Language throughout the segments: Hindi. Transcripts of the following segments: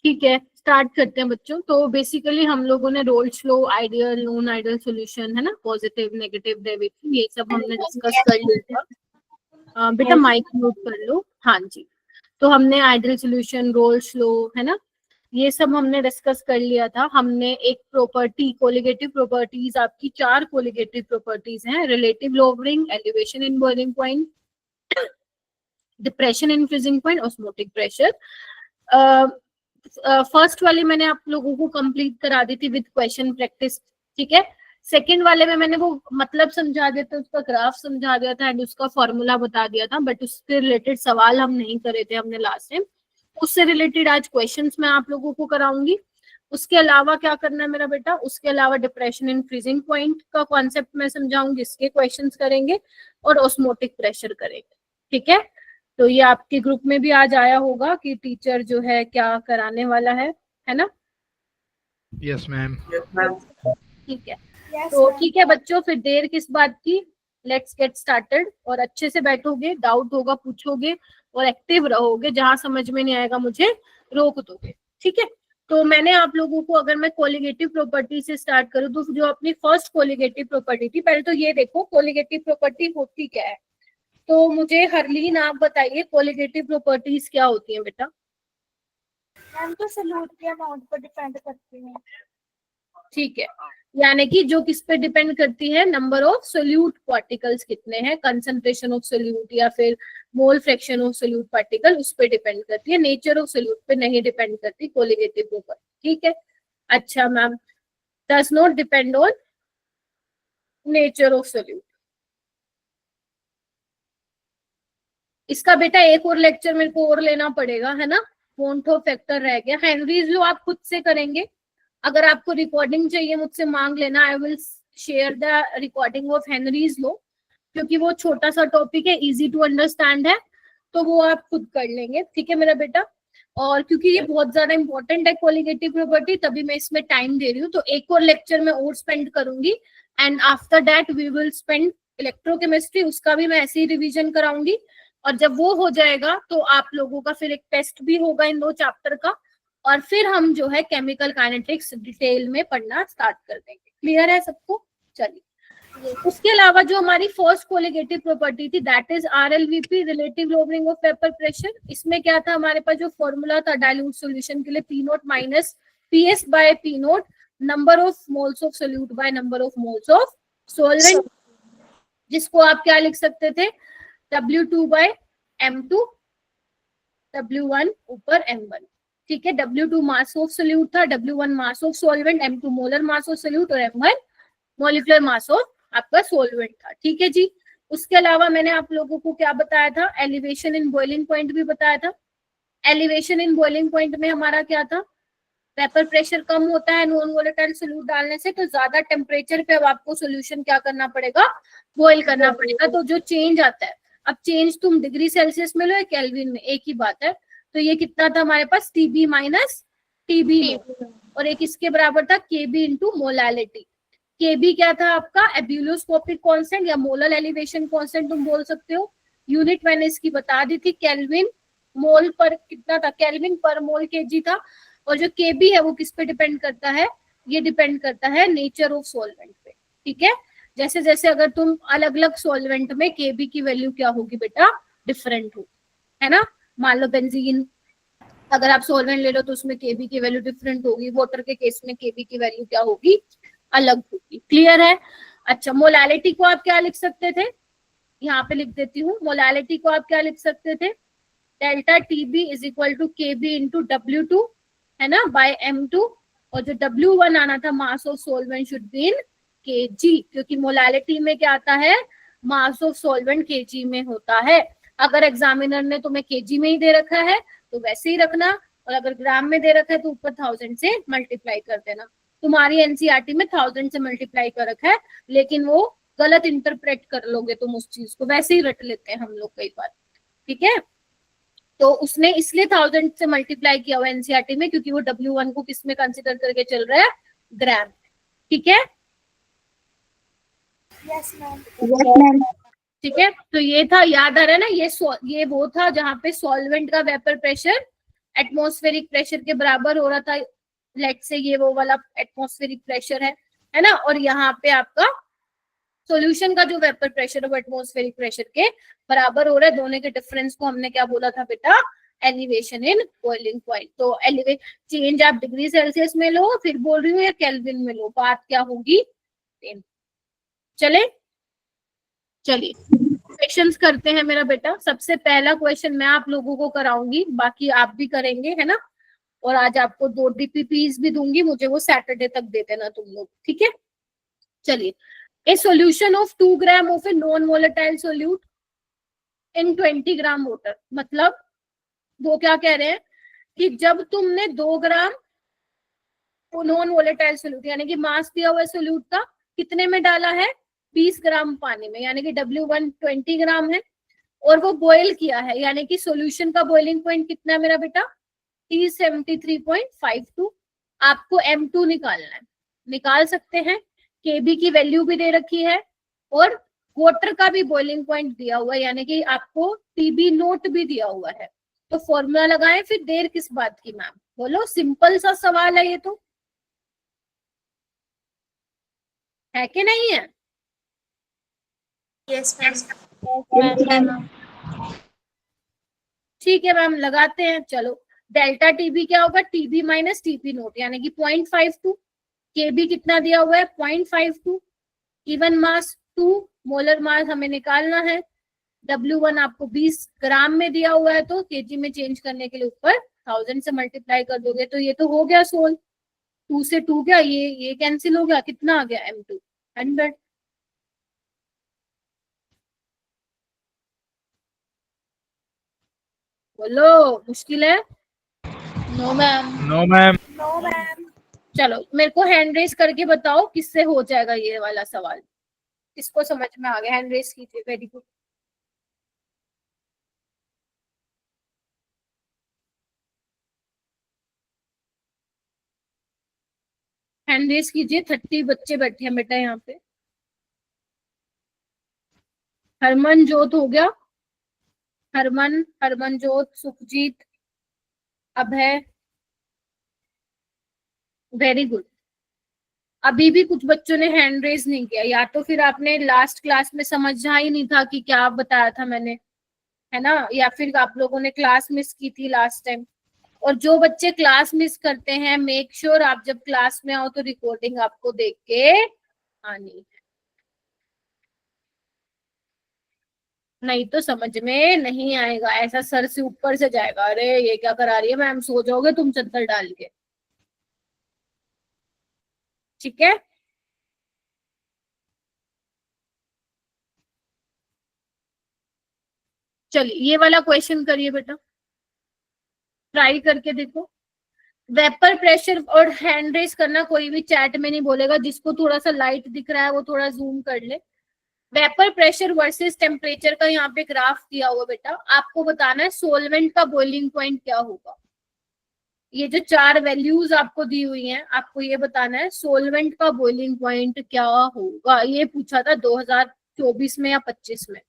ठीक है, स्टार्ट करते हैं बच्चों। तो बेसिकली हम लोगों ने roles law, ideal, non ideal solution, है ना, पॉजिटिव, नेगेटिव डेरिवेटिव, ये सब हमने डिस्कस कर लिया था। बेटा माइक म्यूट कर लो। हाँ जी, तो हमने आइडियल सॉल्यूशन, रोल्स लॉ, है ना, ये सब हमने डिस्कस कर लिया था। हमने एक प्रॉपर्टी, कोलिगेटिव प्रॉपर्टीज, आपकी 4 कोलिगेटिव प्रॉपर्टीज हैं, relative lowering, elevation in boiling point, depression in freezing point, osmotic pressure. First वाली मैंने आप लोगों को कंप्लीट करा दी थी विद क्वेश्चन प्रैक्टिस, ठीक है। सेकंड वाले में मैंने वो मतलब समझा दिया था, उसका ग्राफ समझा दिया था एंड उसका फॉर्मूला बता दिया था, बट उससे रिलेटेड सवाल हम नहीं करे थे हमने लास्ट टाइम। उससे रिलेटेड आज क्वेश्चंस मैं आप लोगों को कराऊंगी। उसके अलावा क्या करना है मेरा बेटा, उसके अलावा डिप्रेशन इन फ्रीजिंग पॉइंट का कॉन्सेप्ट मैं समझाऊंगी, इसके क्वेश्चंस करेंगे और ऑस्मोटिक प्रेशर करेंगे, ठीक है। तो ये आपके ग्रुप में भी आज आया होगा कि टीचर जो है क्या कराने वाला है ना। Yes ma'am. ठीक है, तो ठीक है बच्चों, फिर देर किस बात की, लेट्स गेट स्टार्टेड। और अच्छे से बैठोगे, डाउट होगा पूछोगे और एक्टिव रहोगे, जहां समझ में नहीं आएगा मुझे रोक दोगे, ठीक है। तो मैंने आप लोगों को, अगर मैं कोलिगेटिव प्रॉपर्टी से स्टार्ट करूं, तो जो अपनी फर्स्ट कोलिगेटिव प्रॉपर्टी थी, पहले तो ये देखो कोलिगेटिव प्रॉपर्टी होती क्या है। तो मुझे हरलीन आप बताइए, कोलिगेटिव प्रॉपर्टीज क्या होती हैं बेटा। मैम तो सॉल्यूट के अमाउंट पर डिपेंड करती है। ठीक है, यानी कि जो किस पे डिपेंड करती है, नंबर ऑफ सोल्यूट पार्टिकल्स कितने हैं, कंसंट्रेशन ऑफ सोल्यूट या फिर mole fraction of solute particle, उस पे डिपेंड करती है। नेचर ऑफ सोल्यूट पे नहीं डिपेंड करती कोलिगेटिव प्रॉपर्टी, ठीक है। अच्छा ma'am, does not depend on nature of solute. इसका बेटा एक और लेक्चर मेरे को और लेना पड़ेगा, है ना, फोन्टो फैक्टर रह गया। हेनरीज लॉ आप खुद से करेंगे, अगर आपको रिकॉर्डिंग चाहिए मुझसे मांग लेना, I will share the recording of Henry's law, क्योंकि वो छोटा सा टॉपिक है, इजी टू अंडरस्टैंड है, तो वो आप खुद कर लेंगे, ठीक है मेरा बेटा। और क्योंकि ये बहुत ज्यादा इंपॉर्टेंट है कोलिगेटिव प्रॉपर्टी, तभी मैं इसमें टाइम दे रही हूँ। तो एक और लेक्चर मैं और स्पेंड करूंगी and after that we will spend electrochemistry, उसका भी मैं ऐसे ही रिविजन कराऊंगी। और जब वो हो जाएगा तो आप लोगों का फिर एक टेस्ट भी होगा इन 2 चैप्टर का, और फिर हम जो है केमिकल काइनेटिक्स डिटेल में पढ़ना स्टार्ट कर देंगे। क्लियर है सबको? चलिए, उसके अलावा जो हमारी फर्स्ट कोलिगेटिव प्रॉपर्टी थी, that is RLVP, relative lowering of vapour pressure. इसमें क्या था हमारे पास, जो फॉर्मूला था डाइल्यूट सॉल्यूशन के लिए, P0 minus PS by P0, number of moles of solute by number of moles of solvent, जिसको आप क्या लिख सकते थे, W2 बाय M2, W1 ऊपर M1, ठीक है। W2 मास ऑफ सोल्यूट था, W1 mass of solvent, M2 molar mass of solute और M1 मॉलिक्यूलर मास ऑफ आपका सॉल्वेंट था, ठीक है जी। उसके अलावा मैंने आप लोगों को क्या बताया था, एलिवेशन इन बॉइलिंग पॉइंट भी बताया था। एलिवेशन इन बॉइलिंग पॉइंट में हमारा क्या था, वेपर प्रेशर कम होता है नॉन वोलेटाइल सोल्यूट डालने से, तो ज्यादा टेम्परेचर पे अब आपको सोल्यूशन क्या करना पड़ेगा, बॉइल करना पड़ेगा। तो जो चेंज आता है, अब चेंज तुम डिग्री सेल्सियस में लो या केल्विन में, एक ही बात है। तो ये कितना था हमारे पास, TB माइनस TB, और एक इसके बराबर था KB इंटू मोलालिटी। KB क्या था आपका, एब्यूलोस्कोपिक कांस्टेंट या मोलर एलिवेशन कांस्टेंट तुम बोल सकते हो। यूनिट मैंने इसकी बता दी थी, केल्विन मोल पर कितना था, केल्विन पर मोल केजी था। और जो KB है वो किस पे डिपेंड करता है, ये डिपेंड करता है नेचर ऑफ सॉल्वेंट पे, ठीक है। जैसे जैसे अगर तुम अलग अलग सॉल्वेंट में KB की वैल्यू क्या होगी बेटा, डिफरेंट होगी, है ना। मान लो बेंजीन, अगर आप सॉल्वेंट ले लो तो उसमें KB की वैल्यू डिफरेंट होगी, वाटर के केस में KB की वैल्यू क्या होगी, अलग होगी। क्लियर है? अच्छा, मोलालिटी को आप क्या लिख सकते थे, यहाँ पे लिख देती हूँ। मोलालिटी को आप क्या लिख सकते थे, delta TB is equal to KB into W2, है ना, बाय M2, और जो W1 आना था, mass of solvent should be in kg, क्योंकि मोलालिटी में क्या आता है, मास ऑफ सॉल्वेंट kg में होता है। अगर एग्जामिनर ने तुम्हें kg में ही दे रखा है तो वैसे ही रखना, और अगर ग्राम में दे रखा है तो ऊपर 1000 से मल्टीप्लाई कर देना। तुम्हारी NCERT में 1000 से मल्टीप्लाई कर रखा है, लेकिन वो गलत इंटरप्रेट कर लोगे तुम उस चीज को, वैसे ही रट लेते हैं हम लोग कई बार, ठीक है। तो उसने इसलिए 1000 से मल्टीप्लाई किया हुआ NCERT में, क्योंकि वो W1 को किस में कंसिडर करके चल रहा है, ग्राम, ठीक है। Yes ma'am. ठीक है, तो ये था, याद आ रहा है ना, ये वो था जहाँ पे सॉल्वेंट का वेपर प्रेशर एटमॉस्फेरिक प्रेशर के बराबर हो रहा था, लेट से ये वो वाला एटमॉस्फेरिक प्रेशर है ना, और यहाँ पे आपका सॉल्यूशन का जो वेपर प्रेशर है वो एटमॉस्फेरिक प्रेशर के बराबर हो रहा है। दोनों के डिफरेंस को हमने क्या बोला था बेटा, एलिवेशन इन बॉइलिंग पॉइंट। तो एलिवेट चेंज आप डिग्री सेल्सियस में लो, फिर बोल रही हूँ या केल्विन में लो, बात क्या होगी सेम। चलिए क्वेश्चंस करते हैं मेरा बेटा। सबसे पहला क्वेश्चन मैं आप लोगों को कराऊंगी, बाकी आप भी करेंगे, है ना। और आज आपको 2 DPPs भी दूंगी, मुझे वो सैटरडे तक दे देना तुम लोग, ठीक है। चलिए, ए solution of 2 gram of a non volatile solute in 20 gram water. मतलब वो क्या कह रहे हैं कि जब तुमने 2 ग्राम नॉन वोलेटाइल सोल्यूट यानी कि मास दिया हुआ सोल्यूट का कितने में डाला है, 20 ग्राम पानी में, यानी कि W1 20 ग्राम है, और वो बॉईल किया है, यानी कि सॉल्यूशन का बॉइलिंग पॉइंट कितना है मेरा बेटा, T73.52। आपको M2 निकालना है, निकाल सकते हैं, Kb की वैल्यू भी दे रखी है और वाटर का भी बॉइलिंग पॉइंट दिया हुआ है, यानी कि आपको TB नोट भी दिया हुआ है। तो फॉर्मूला लगाएं, फिर देर किस बात की मैम, बोलो। सिंपल सा सवाल है ये, तो है कि नहीं है। Yes, ma'am. ठीक है मैम, लगाते हैं। चलो, डेल्टा टीबी क्या होगा, टीबी माइनस टीपी नोट, यानी कि 0.52। केबी कितना दिया हुआ है, 0.52। इवन मास 2, मोलर मास हमें निकालना है। W1 आपको 20 ग्राम में दिया हुआ है, तो केजी में चेंज करने के लिए ऊपर 1000 से मल्टीप्लाई कर दोगे तो ये तो हो गया सोल्व। 2 से 2 क्या, ये कैंसिल हो गया, कितना आ गया M2 100। बोलो, मुश्किल है। No, ma'am. No, ma'am. No, ma'am. चलो मेरे को हैंड रेस करके बताओ किससे हो जाएगा ये वाला सवाल, किसको समझ में आ गया, हैंड रेस कीजिए। Very good. हैंड रेस कीजिए, 30 बच्चे बैठे हैं बेटा यहाँ पे। हरमनजोत हो गया, हरमनजोत, सुखजीत, अभय, वेरी गुड। अभी भी कुछ बच्चों ने हैंड रेस नहीं किया, या तो फिर आपने लास्ट क्लास में समझा ही नहीं था कि क्या बताया था मैंने, है ना, या फिर आप लोगों ने क्लास मिस की थी लास्ट टाइम। और जो बच्चे क्लास मिस करते हैं, मेक श्योर आप जब क्लास में आओ तो रिकॉर्डिंग आपको देख के आनी है, नहीं तो समझ में नहीं आएगा, ऐसा सर से ऊपर से जाएगा, अरे ये क्या करा रही है मैम, सो जाओगे तुम चद्दर डाल के, ठीक है। चलिए ये वाला क्वेश्चन करिए बेटा, ट्राई करके देखो। वेपर प्रेशर, और हैंड रेस करना कोई भी चैट में नहीं बोलेगा, जिसको थोड़ा सा लाइट दिख रहा है वो थोड़ा जूम कर ले। वेपर प्रेशर वर्सेस टेम्परेचर का यहाँ पे ग्राफ दिया हुआ बेटा, आपको बताना है सोलवेंट का बॉइलिंग पॉइंट क्या होगा। ये जो 4 वैल्यूज आपको दी हुई हैं, आपको ये बताना है सोलवेंट का बॉइलिंग पॉइंट क्या होगा। ये पूछा था 2024 में या 25 में।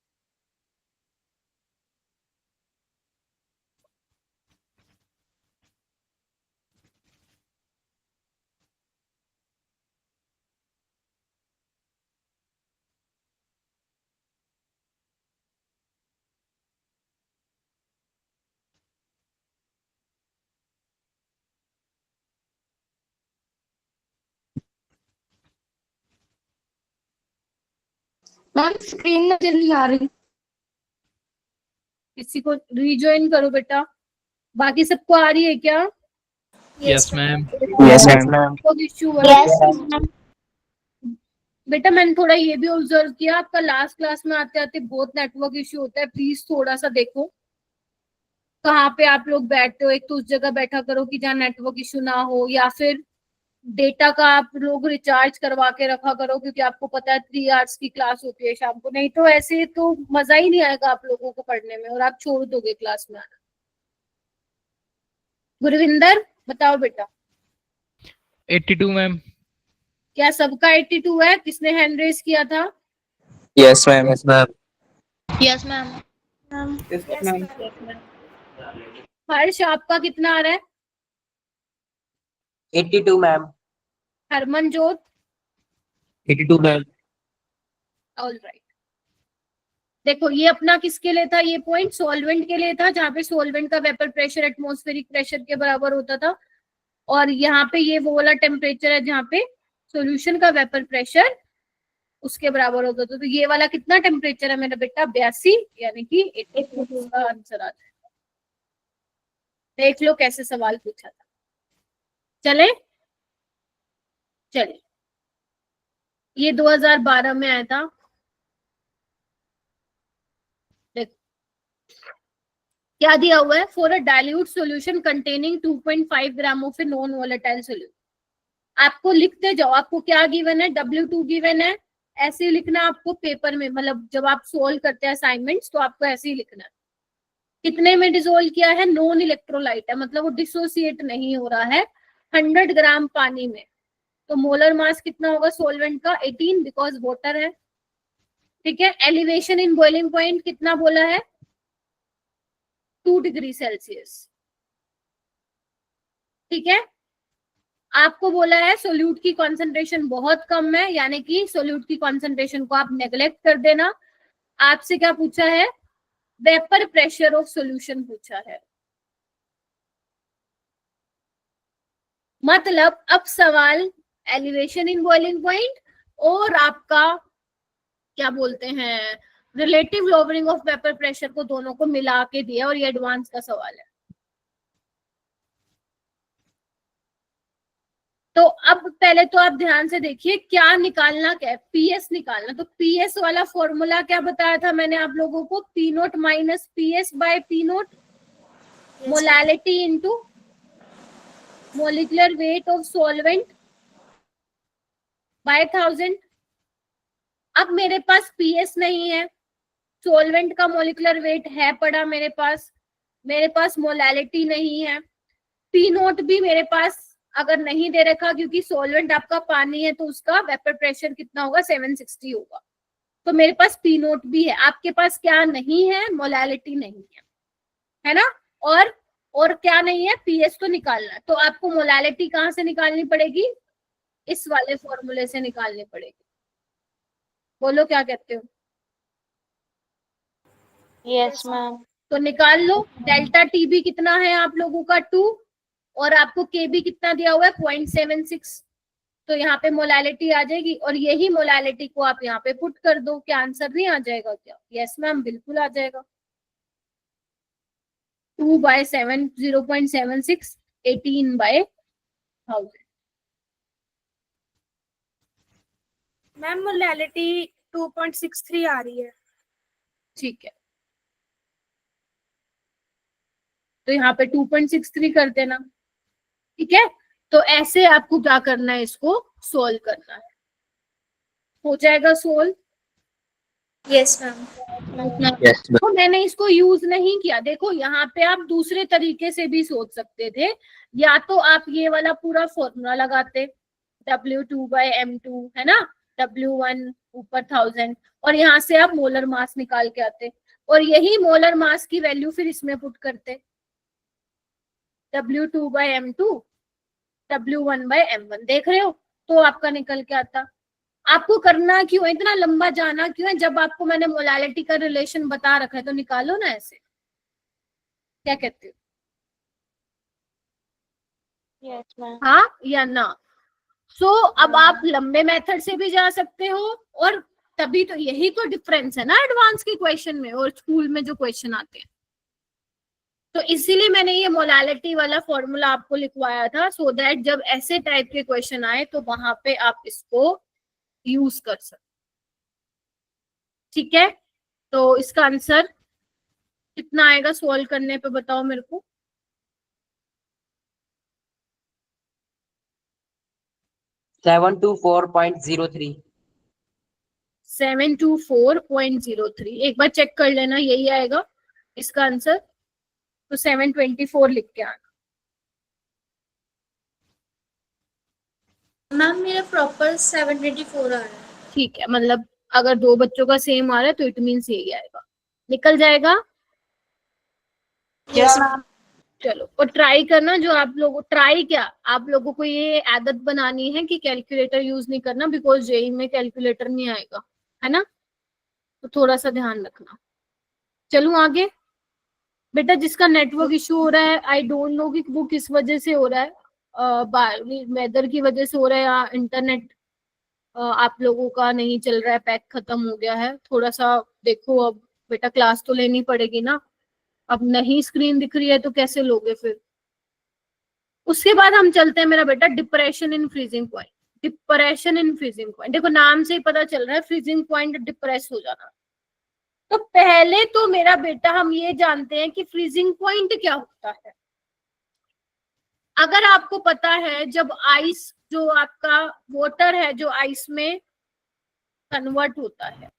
मैम स्क्रीन नजर नहीं आ रही। किसी को रिज्वाइन करो बेटा, बाकी सबको आ रही है क्या। Yes, ma'am. Yes, ma'am. Issue Yes, ma'am. बेटा मैंने थोड़ा ये भी ऑब्जर्व किया, आपका लास्ट क्लास में आते आते बहुत नेटवर्क इश्यू होता है, प्लीज थोड़ा सा देखो कहाँ पे आप लोग बैठते हो, एक तो उस जगह बैठा करो कि जहाँ नेटवर्क इश्यू ना हो, या फिर डेटा का आप लोग रिचार्ज करवा के रखा करो, क्योंकि आपको पता है 3 आवर्स की क्लास होती है शाम को, नहीं तो ऐसे तो मजा ही नहीं आएगा आप लोगों को पढ़ने में और आप छोड़ दोगे क्लास में आना। गुरविंदर बताओ बेटा। 82, ma'am. क्या सबका 82 है, किसने हैंड रेस किया था। Yes, ma'am. Yes, ma'am. Yes, ma'am. Yes, Yes, ma'am. ma'am. हर्ष आपका कितना आ रहा है? 82 ma'am. Harmanjot? 82 ma'am. All right. देखो ये अपना किसके लिए था, ये पॉइंट सॉल्वेंट के लिए था, जहाँ पे सॉल्वेंट का वेपर प्रेशर एटमॉस्फेरिक प्रेशर के बराबर होता था, और यहाँ पे ये वो वाला टेम्परेचर है जहाँ पे सॉल्यूशन का वेपर प्रेशर उसके बराबर होता था। तो ये वाला कितना टेम्परेचर है मेरा बेटा? 82, यानी कि 82 का आंसर आ जाएगा। देख लो कैसे सवाल पूछा था। चले चलिए, ये 2012 में आया था। देखो क्या दिया हुआ है, for a dilute solution containing 2.5 gram of a non volatile solution. आपको लिखते जाओ, आपको क्या गिवन है, W2 गिवन है, ऐसे ही लिखना आपको पेपर में, मतलब जब आप सोल्व करते हैं असाइनमेंट्स तो आपको ऐसे ही लिखना है। कितने में डिसोल्व किया है? नॉन इलेक्ट्रोलाइट है, मतलब वो डिसोसिएट नहीं हो रहा है, 100 ग्राम पानी में। तो मोलर मास कितना होगा सॉल्वेंट का? 18, बिकॉज वाटर है। ठीक है। एलिवेशन इन बॉइलिंग पॉइंट कितना बोला है? 2 डिग्री सेल्सियस। ठीक है। आपको बोला है सोल्यूट की कॉन्सेंट्रेशन बहुत कम है, यानी कि सोल्यूट की कॉन्सेंट्रेशन को आप नेग्लेक्ट कर देना। आपसे क्या पूछा है? वेपर प्रेशर ऑफ सॉल्यूशन पूछा है। मतलब अब सवाल एलिवेशन इन बॉइलिंग पॉइंट और आपका क्या बोलते हैं relative lowering of vapour pressure को दोनों को मिला के दिया, और ये एडवांस का सवाल है। तो अब पहले तो आप ध्यान से देखिए क्या निकालना, क्या है? पीएस निकालना। तो पीएस वाला फॉर्मूला क्या बताया था मैंने आप लोगों को? P naught minus PS by P naught, molality into molecular weight of solvent by 1000। अब मेरे पास पीएस नहीं है, सॉल्वेंट का मोलिकुलर वेट है पड़ा मेरे पास मोलालिटी नहीं है, पी नोट भी मेरे पास अगर नहीं दे रखा, क्योंकि सॉल्वेंट आपका पानी है तो उसका वेपर प्रेशर कितना होगा? 760 होगा। तो मेरे पास पी नोट भी है, आपके पास क्या नहीं है? मोलालिटी नहीं है ना? और क्या नहीं है? पीएस तो निकालना है। तो आपको मोलालिटी कहाँ से निकालनी पड़ेगी? इस वाले फॉर्मूले से निकालनी पड़ेगी। बोलो क्या कहते हो? Yes ma'am. तो निकाल लो। डेल्टा टीबी कितना है आप लोगों का? 2, और आपको केबी कितना दिया हुआ है? 0.76। तो यहाँ पे मोलालिटी आ जाएगी, और यही मोलालिटी को आप यहाँ पे पुट कर दो। क्या आंसर नहीं आ जाएगा क्या? यस मैम, बिल्कुल आ जाएगा। 2/7 0.76 18/1000। मैम मोलालिटी 2.63 आ रही है। ठीक है, तो यहाँ पे 2.63 कर देना। ठीक है। तो ऐसे आपको क्या करना है? इसको सोल्व करना है। हो जाएगा solve? Yes ma'am. Yes ma'am. तो मैंने इसको यूज नहीं किया। देखो यहाँ पे आप दूसरे तरीके से भी सोच सकते थे, या तो आप ये वाला पूरा फॉर्मूला लगाते, W2/M2 है ना, W1 ऊपर 1000, और यहाँ से आप मोलर मास निकाल के आते, और यही मोलर मास की वैल्यू फिर इसमें पुट करते, W2/M2 W1/M1। देख रहे हो? तो आपका निकल के आता। आपको करना क्यों है, इतना लंबा जाना क्यों है? जब आपको मैंने मोलालिटी का रिलेशन बता रखा है तो निकालो ना ऐसे। क्या कहते हो? Yes ma'am. हाँ या ना? अब आप लंबे मेथड से भी जा सकते हो, और तभी तो यही तो डिफरेंस है ना एडवांस के क्वेश्चन में और स्कूल में जो क्वेश्चन आते हैं। तो इसीलिए मैंने ये मोलालिटी वाला फॉर्मूला आपको लिखवाया था, सो दैट जब ऐसे टाइप के क्वेश्चन आए तो वहां पे आप इसको यूज कर सकते। ठीक है। तो इसका आंसर कितना आएगा सॉल्व करने पे, बताओ मेरे को। 724.03। 724.03। एक बार चेक कर लेना, यही आएगा इसका आंसर। तो 724 लिख के आना। मैम मेरा प्रॉपर 724 आ रहा है। ठीक है, मतलब अगर दो बच्चों का सेम आ रहा है तो इट मीन्स यही आएगा। निकल जाएगा? Yes ma'am. चलो, और ट्राई करना, जो आप लोग ट्राई क्या, आप लोगों को ये आदत बनानी है कि कैलकुलेटर यूज नहीं करना, बिकॉज जेई में कैलकुलेटर नहीं आएगा, है ना, तो थोड़ा सा ध्यान रखना। चलूं आगे बेटा, जिसका नेटवर्क इशू हो रहा है, आई डोंट नो कि वो किस वजह से हो रहा है, वेदर की वजह से हो रहा है या इंटरनेट आप लोगों का नहीं चल रहा है, पैक खत्म हो गया है, थोड़ा सा देखो। अब बेटा क्लास तो लेनी पड़ेगी ना, अब नहीं स्क्रीन दिख रही है तो कैसे लोगे फिर। उसके बाद हम चलते हैं मेरा बेटा depression in freezing point. Depression in freezing point, देखो नाम से ही पता चल रहा है फ्रीजिंग पॉइंट डिप्रेस हो जाना। तो पहले तो मेरा बेटा हम ये जानते हैं कि फ्रीजिंग पॉइंट क्या होता है। अगर आपको पता है, जब आइस, जो आपका वाटर है जो आइस में कन्वर्ट होता है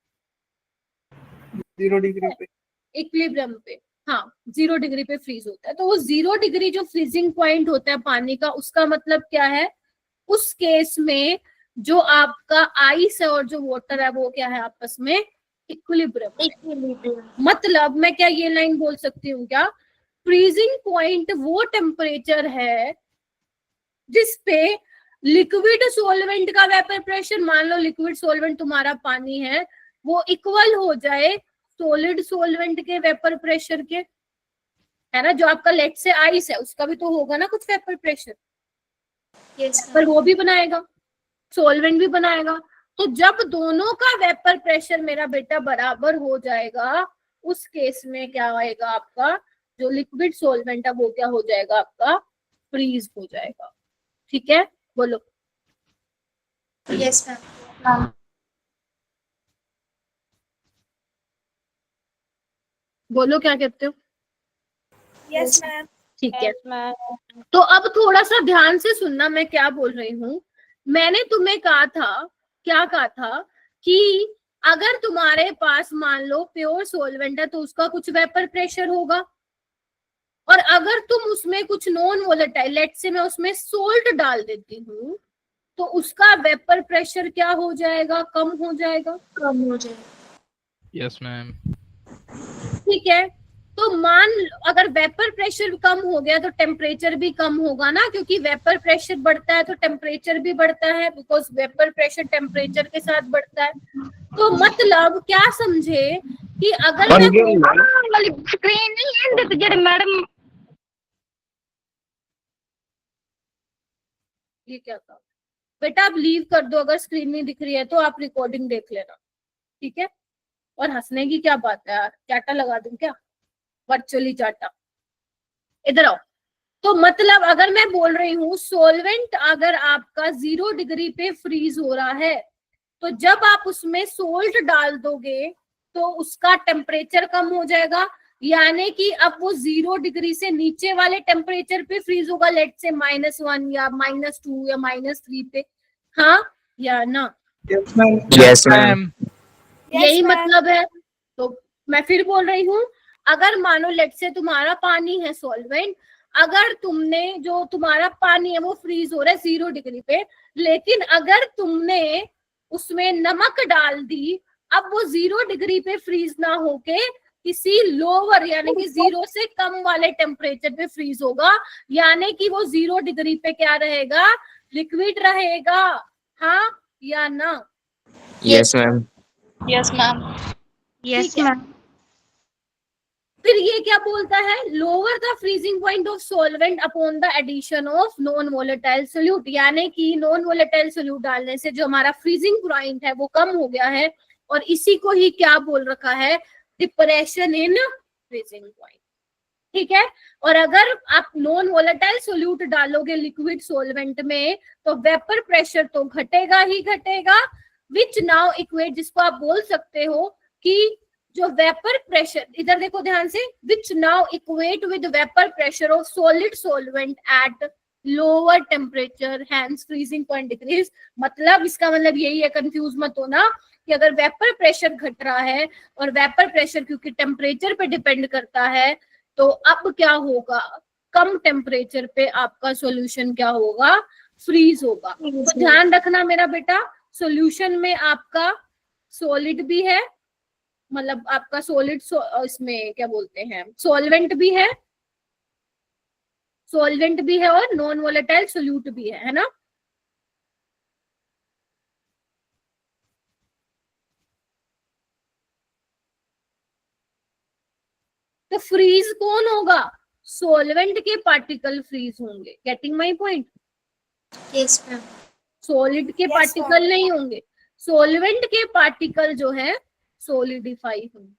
0 डिग्री पे, इक्विलिब्रियम पे, हाँ 0 डिग्री पे फ्रीज होता है, तो वो 0 डिग्री जो फ्रीजिंग पॉइंट होता है पानी का, उसका मतलब क्या है, उस केस में जो आपका आइस है और जो वाटर है वो क्या है, आपस में इक्विलिब्रियम। मतलब मैं क्या ये लाइन बोल सकती हूँ क्या, फ्रीजिंग पॉइंट वो टेम्परेचर है जिसपे लिक्विड सोलवेंट का वेपर प्रेशर, मान लो लिक्विड सोलवेंट तुम्हारा पानी है, वो इक्वल हो जाए सॉलिड सोलवेंट के वेपर प्रेशर के, है ना। जो आपका लेट से आइस है उसका भी तो होगा ना कुछ वेपर प्रेशर, पर वो भी बनाएगा, सोलवेंट भी बनाएगा। तो जब दोनों का वेपर प्रेशर मेरा बेटा बराबर हो जाएगा, उस केस में क्या आएगा, आपका जो लिक्विड सोलवेंट है वो क्या हो जाएगा, आपका फ्रीज हो जाएगा। ठीक है, बोलो। Yes ma'am. बोलो क्या कहते हो। Yes ma'am. ठीक है, तो अब थोड़ा सा ध्यान से सुनना मैं क्या बोल रही हूँ। मैंने तुम्हें कहा था, क्या कहा था, कि अगर तुम्हारे पास मान लो प्योर सोलवेंट है तो उसका कुछ वेपर प्रेशर होगा, और अगर तुम उसमें कुछ नॉन वोलेटाइल, लेट से मैं उसमें सोल्ट डाल देती हूँ, तो उसका वेपर प्रेशर क्या हो जाएगा, कम हो जाएगा। Yes ma'am. ठीक है, तो मान अगर वेपर प्रेशर कम हो गया तो टेम्परेचर भी कम होगा ना, क्योंकि वेपर प्रेशर बढ़ता है तो टेम्परेचर भी बढ़ता है, बिकॉज वेपर प्रेशर टेम्परेचर के साथ बढ़ता है। तो मतलब क्या समझे कि अगर मैं स्क्रीन नहीं है मैडम। ये क्या था बेटा, आप लीव कर दो, अगर स्क्रीन नहीं दिख रही है तो आप रिकॉर्डिंग देख लेना, ठीक है। और हंसने की क्या बात है यार, चाटा लगा दूं क्या, वर्चुअली चाटा। इधर आओ। तो मतलब अगर मैं बोल रही हूँ सोलवेंट अगर आपका 0 डिग्री पे फ्रीज हो रहा है, तो जब आप उसमें सोल्ट डाल दोगे तो उसका टेम्परेचर कम हो जाएगा, यानी कि अब वो 0 डिग्री से नीचे वाले टेम्परेचर पे फ्रीज होगा, लेट से -1 या -2 या -3 पे, हाँ या ना। Yes ma'am. Yes, ma'am. यही मतलब है। तो मैं फिर बोल रही हूँ, अगर मानो लेट से तुम्हारा पानी है सॉल्वेंट, अगर तुमने जो तुम्हारा पानी है वो फ्रीज हो रहा है 0 डिग्री पे, लेकिन अगर तुमने उसमें नमक डाल दी, अब वो 0 डिग्री पे फ्रीज ना होके किसी लोअर यानी कि 0 से कम वाले टेम्परेचर पे फ्रीज होगा, यानी कि वो 0 डिग्री पे क्या रहेगा, लिक्विड रहेगा, हाँ या ना। Yes, ma'am. Yes ma'am. Yes ma'am. फिर ये क्या बोलता है, lower the freezing point of solvent upon the addition of non volatile solute, यानी कि नॉन वोलेटाइल सोल्यूट डालने से जो हमारा फ्रीजिंग पॉइंट है वो कम हो गया है, और इसी को ही क्या बोल रखा है, डिप्रेशन इन फ्रीजिंग पॉइंट। ठीक है, और अगर आप नॉन वोलेटाइल सोल्यूट डालोगे लिक्विड सोलवेंट में तो वेपर प्रेशर तो घटेगा ही घटेगा, विच नाउ इक्वेट, जिसको आप बोल सकते हो कि जो वेपर प्रेशर, इधर देखो ध्यान से, which now equate with vapour pressure of solid solvent at lower temperature, hence freezing point decrease. मतलब इसका मतलब यही है, कंफ्यूज मत होना, कि अगर वेपर प्रेशर घट रहा है, और वेपर प्रेशर क्योंकि टेम्परेचर पे डिपेंड करता है, तो अब क्या होगा, कम टेम्परेचर पे आपका सॉल्यूशन क्या होगा, फ्रीज होगा। तो ध्यान रखना मेरा बेटा, सॉल्यूशन में आपका सॉलिड भी है, मतलब आपका सॉलिड इसमें क्या बोलते हैं, सॉल्वेंट भी है, सॉल्वेंट भी है और नॉन वोलेटाइल सोल्यूट भी है ना। तो फ्रीज कौन होगा, सॉल्वेंट के पार्टिकल फ्रीज होंगे। Getting my point. Yes ma'am. Solid के Yes, पार्टिकल नहीं होंगे, सॉल्वेंट के पार्टिकल जो है सोलिडिफाई होंगे।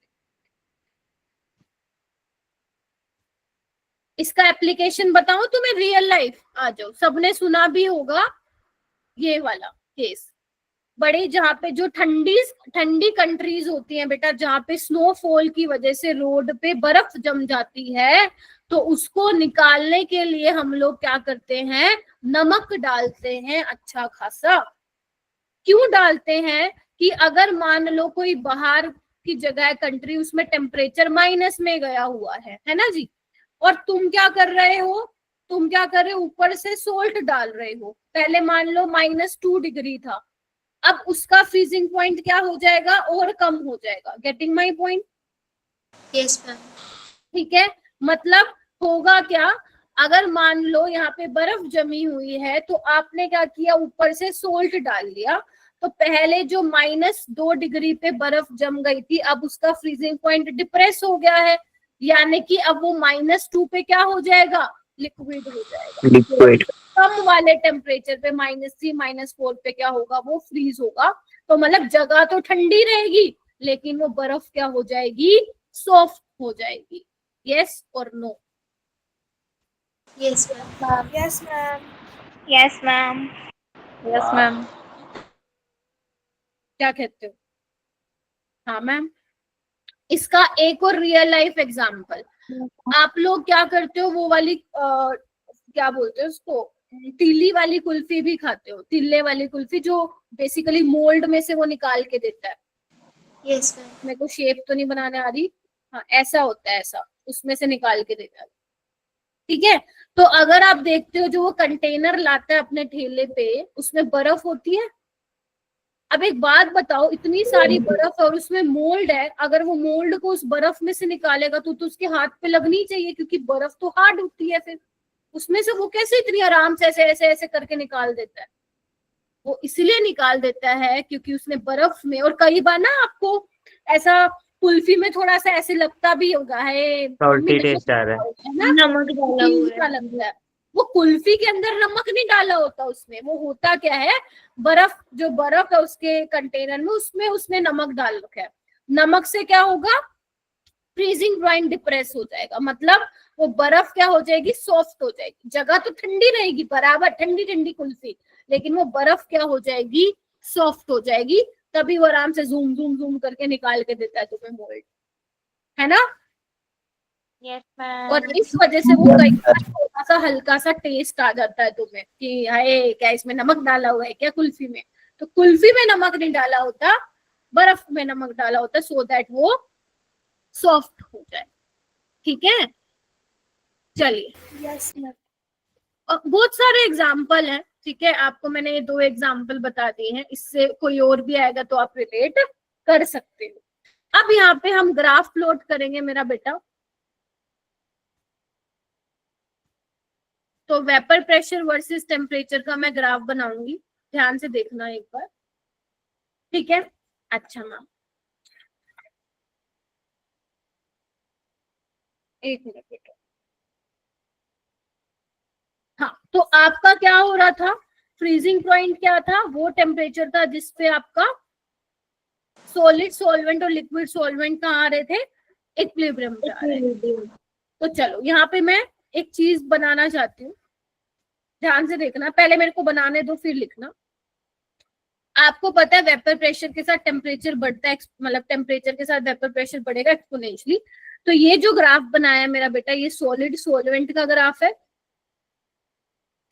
इसका एप्लीकेशन बताऊं तुम्हें, रियल लाइफ आ जाओ, सबने सुना भी होगा ये वाला केस। बड़े जहाँ पे जो ठंडी ठंडी कंट्रीज होती हैं बेटा, जहाँ पे स्नोफॉल की वजह से रोड पे बर्फ जम जाती है, तो उसको निकालने के लिए हम लोग क्या करते हैं, नमक डालते हैं अच्छा खासा। क्यों डालते हैं कि अगर मान लो कोई बाहर की जगह कंट्री, उसमें टेम्परेचर माइनस में गया हुआ है ना जी, और तुम क्या कर रहे हो, तुम क्या कर रहे हो, ऊपर से सोल्ट डाल रहे हो। पहले मान लो -2 डिग्री था, अब उसका फ्रीजिंग पॉइंट क्या हो जाएगा, और कम हो जाएगा। Getting my point. Yes ma'am. ठीक है, मतलब होगा क्या, अगर मान लो यहाँ पे बर्फ जमी हुई है, तो आपने क्या किया, ऊपर से सोल्ट डाल लिया, तो पहले जो -2 डिग्री पे बर्फ जम गई थी, अब उसका फ्रीजिंग पॉइंट डिप्रेस हो गया है, यानी कि अब वो -2 पे क्या हो जाएगा, लिक्विड हो जाएगा। लिक्विड। कम वाले टेम्परेचर पे -3 -4 पे क्या होगा, वो फ्रीज होगा। तो मतलब जगह तो ठंडी रहेगी, लेकिन वो बर्फ क्या हो जाएगी, सॉफ्ट हो जाएगी। यस और no. Yes ma'am. Yes ma'am. Yes ma'am. Yes ma'am. क्या कहते हो। हाँ मैम। इसका एक और रियल लाइफ एग्जांपल, आप लोग क्या करते हो, वो वाली क्या बोलते हो उसको, तिल्ली वाली कुल्फी भी खाते हो, तिल्ले वाली कुल्फी जो बेसिकली मोल्ड में से वो निकाल के देता है। Yes ma'am. मेरे को शेप तो नहीं बनाने आ रही, हाँ ऐसा होता है, ऐसा उसमें से निकाल के देता है। ठीक है, तो अगर आप देखते हो जो वो कंटेनर लाता है अपने ठेले पे, उसमें बर्फ होती है। अब एक बात बताओ, इतनी सारी बर्फ और उसमें मोल्ड है, अगर वो मोल्ड को उस बर्फ में से निकालेगा तो उसके हाथ पे लगनी चाहिए, क्योंकि बर्फ तो हार्ड होती है। फिर उसमें से वो कैसे इतनी आराम से ऐसे ऐसे ऐसे करके निकाल देता है, वो इसलिए निकाल देता है क्योंकि उसने बर्फ में, और कई बार ना आपको ऐसा कुल्फी में थोड़ा सा ऐसे लगता भी होगा है, सॉल्टी टेस्ट आ रहा है ना, नमक डाला हुआ सा है। लगता है। वो कुल्फी के अंदर नमक नहीं डाला होता, उसमें वो होता क्या है, बर्फ, जो बर्फ है उसके कंटेनर में, उसमें उसने नमक डाल रखा है। नमक से क्या होगा, फ्रीजिंग पॉइंट डिप्रेस हो जाएगा, मतलब वो बर्फ क्या हो जाएगी, सॉफ्ट हो जाएगी। जगह तो ठंडी रहेगी, बराबर ठंडी ठंडी कुल्फी, लेकिन वो बर्फ क्या हो जाएगी, सॉफ्ट हो जाएगी। तभी वो आराम से जूम जूम जूम करके निकाल के देता है तुम्हें मोल्ड, है ना। यस और मैम। इस वजह से वो कई बार थोड़ा सा हल्का सा टेस्ट आ जाता है तुम्हें कि हाय क्या इसमें नमक डाला हुआ है क्या कुल्फी में। तो कुल्फी में नमक नहीं डाला होता, बर्फ में नमक डाला होता, सो दैट वो सॉफ्ट हो जाए। ठीक है, चलिए। Yes ma'am. बहुत सारे एग्जाम्पल हैं, ठीक है, आपको मैंने ये 2 एग्जाम्पल बता दिए हैं, इससे कोई और भी आएगा तो आप रिलेट कर सकते हो। अब यहाँ पे हम ग्राफ प्लॉट करेंगे मेरा बेटा। तो वेपर प्रेशर वर्सेस टेम्परेचर का मैं ग्राफ बनाऊंगी, ध्यान से देखना एक बार। ठीक है, अच्छा मैम, एक मिनट बेटा। हाँ, तो आपका क्या हो रहा था, फ्रीजिंग पॉइंट क्या था, वो टेम्परेचर था जिसपे आपका सॉलिड सॉल्वेंट और लिक्विड सॉल्वेंट कहाँ आ रहे थे, इक्विलिब्रियम पे आ रहे थे। तो चलो यहाँ पे मैं एक चीज बनाना चाहती हूँ, ध्यान से देखना, पहले मेरे को बनाने दो फिर लिखना। आपको पता है वेपर प्रेशर के साथ टेम्परेचर बढ़ता है, मतलब टेम्परेचर के साथ वेपर प्रेशर बढ़ेगा एक्सपोनेंशियली। तो ये जो ग्राफ बनाया मेरा बेटा, ये सॉलिड सॉल्वेंट का ग्राफ है।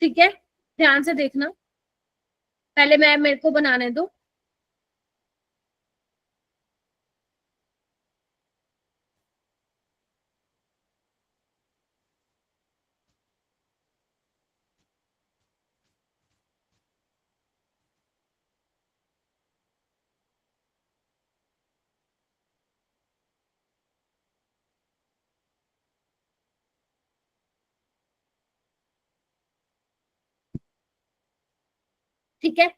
ठीक है, ध्यान से देखना, पहले मेरे को बनाने दो। ठीक है,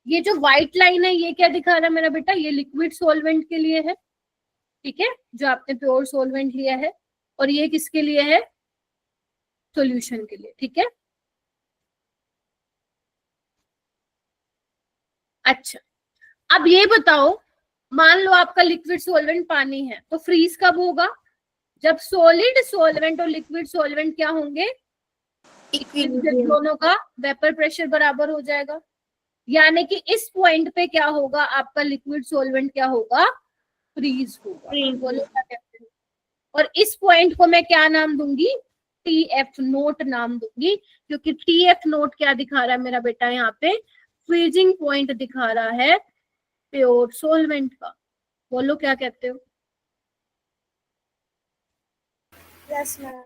ये जो व्हाइट लाइन है ये क्या दिखा रहा है मेरा बेटा, ये लिक्विड सॉल्वेंट के लिए है, ठीक है, जो आपने प्योर सॉल्वेंट लिया है, और ये किसके लिए है, सॉल्यूशन के लिए, ठीक है। अच्छा, अब ये बताओ, मान लो आपका लिक्विड सॉल्वेंट पानी है, तो फ्रीज कब होगा, जब सॉलिड सॉल्वेंट और लिक्विड सॉल्वेंट क्या होंगे, दोनों का वेपर प्रेशर बराबर हो जाएगा, यानी कि इस पॉइंट पे क्या होगा, आपका लिक्विड सॉल्वेंट क्या होगा, फ्रीज होगा। बोलो क्या कहते हैं। और इस पॉइंट को मैं क्या नाम दूंगी, TF नोट नाम दूंगी, क्योंकि TF नोट क्या दिखा रहा है मेरा बेटा, यहाँ पे फ्रीजिंग पॉइंट दिखा रहा है प्योर सॉल्वेंट का। बोलो क्या कहते हो। Yes ma'am.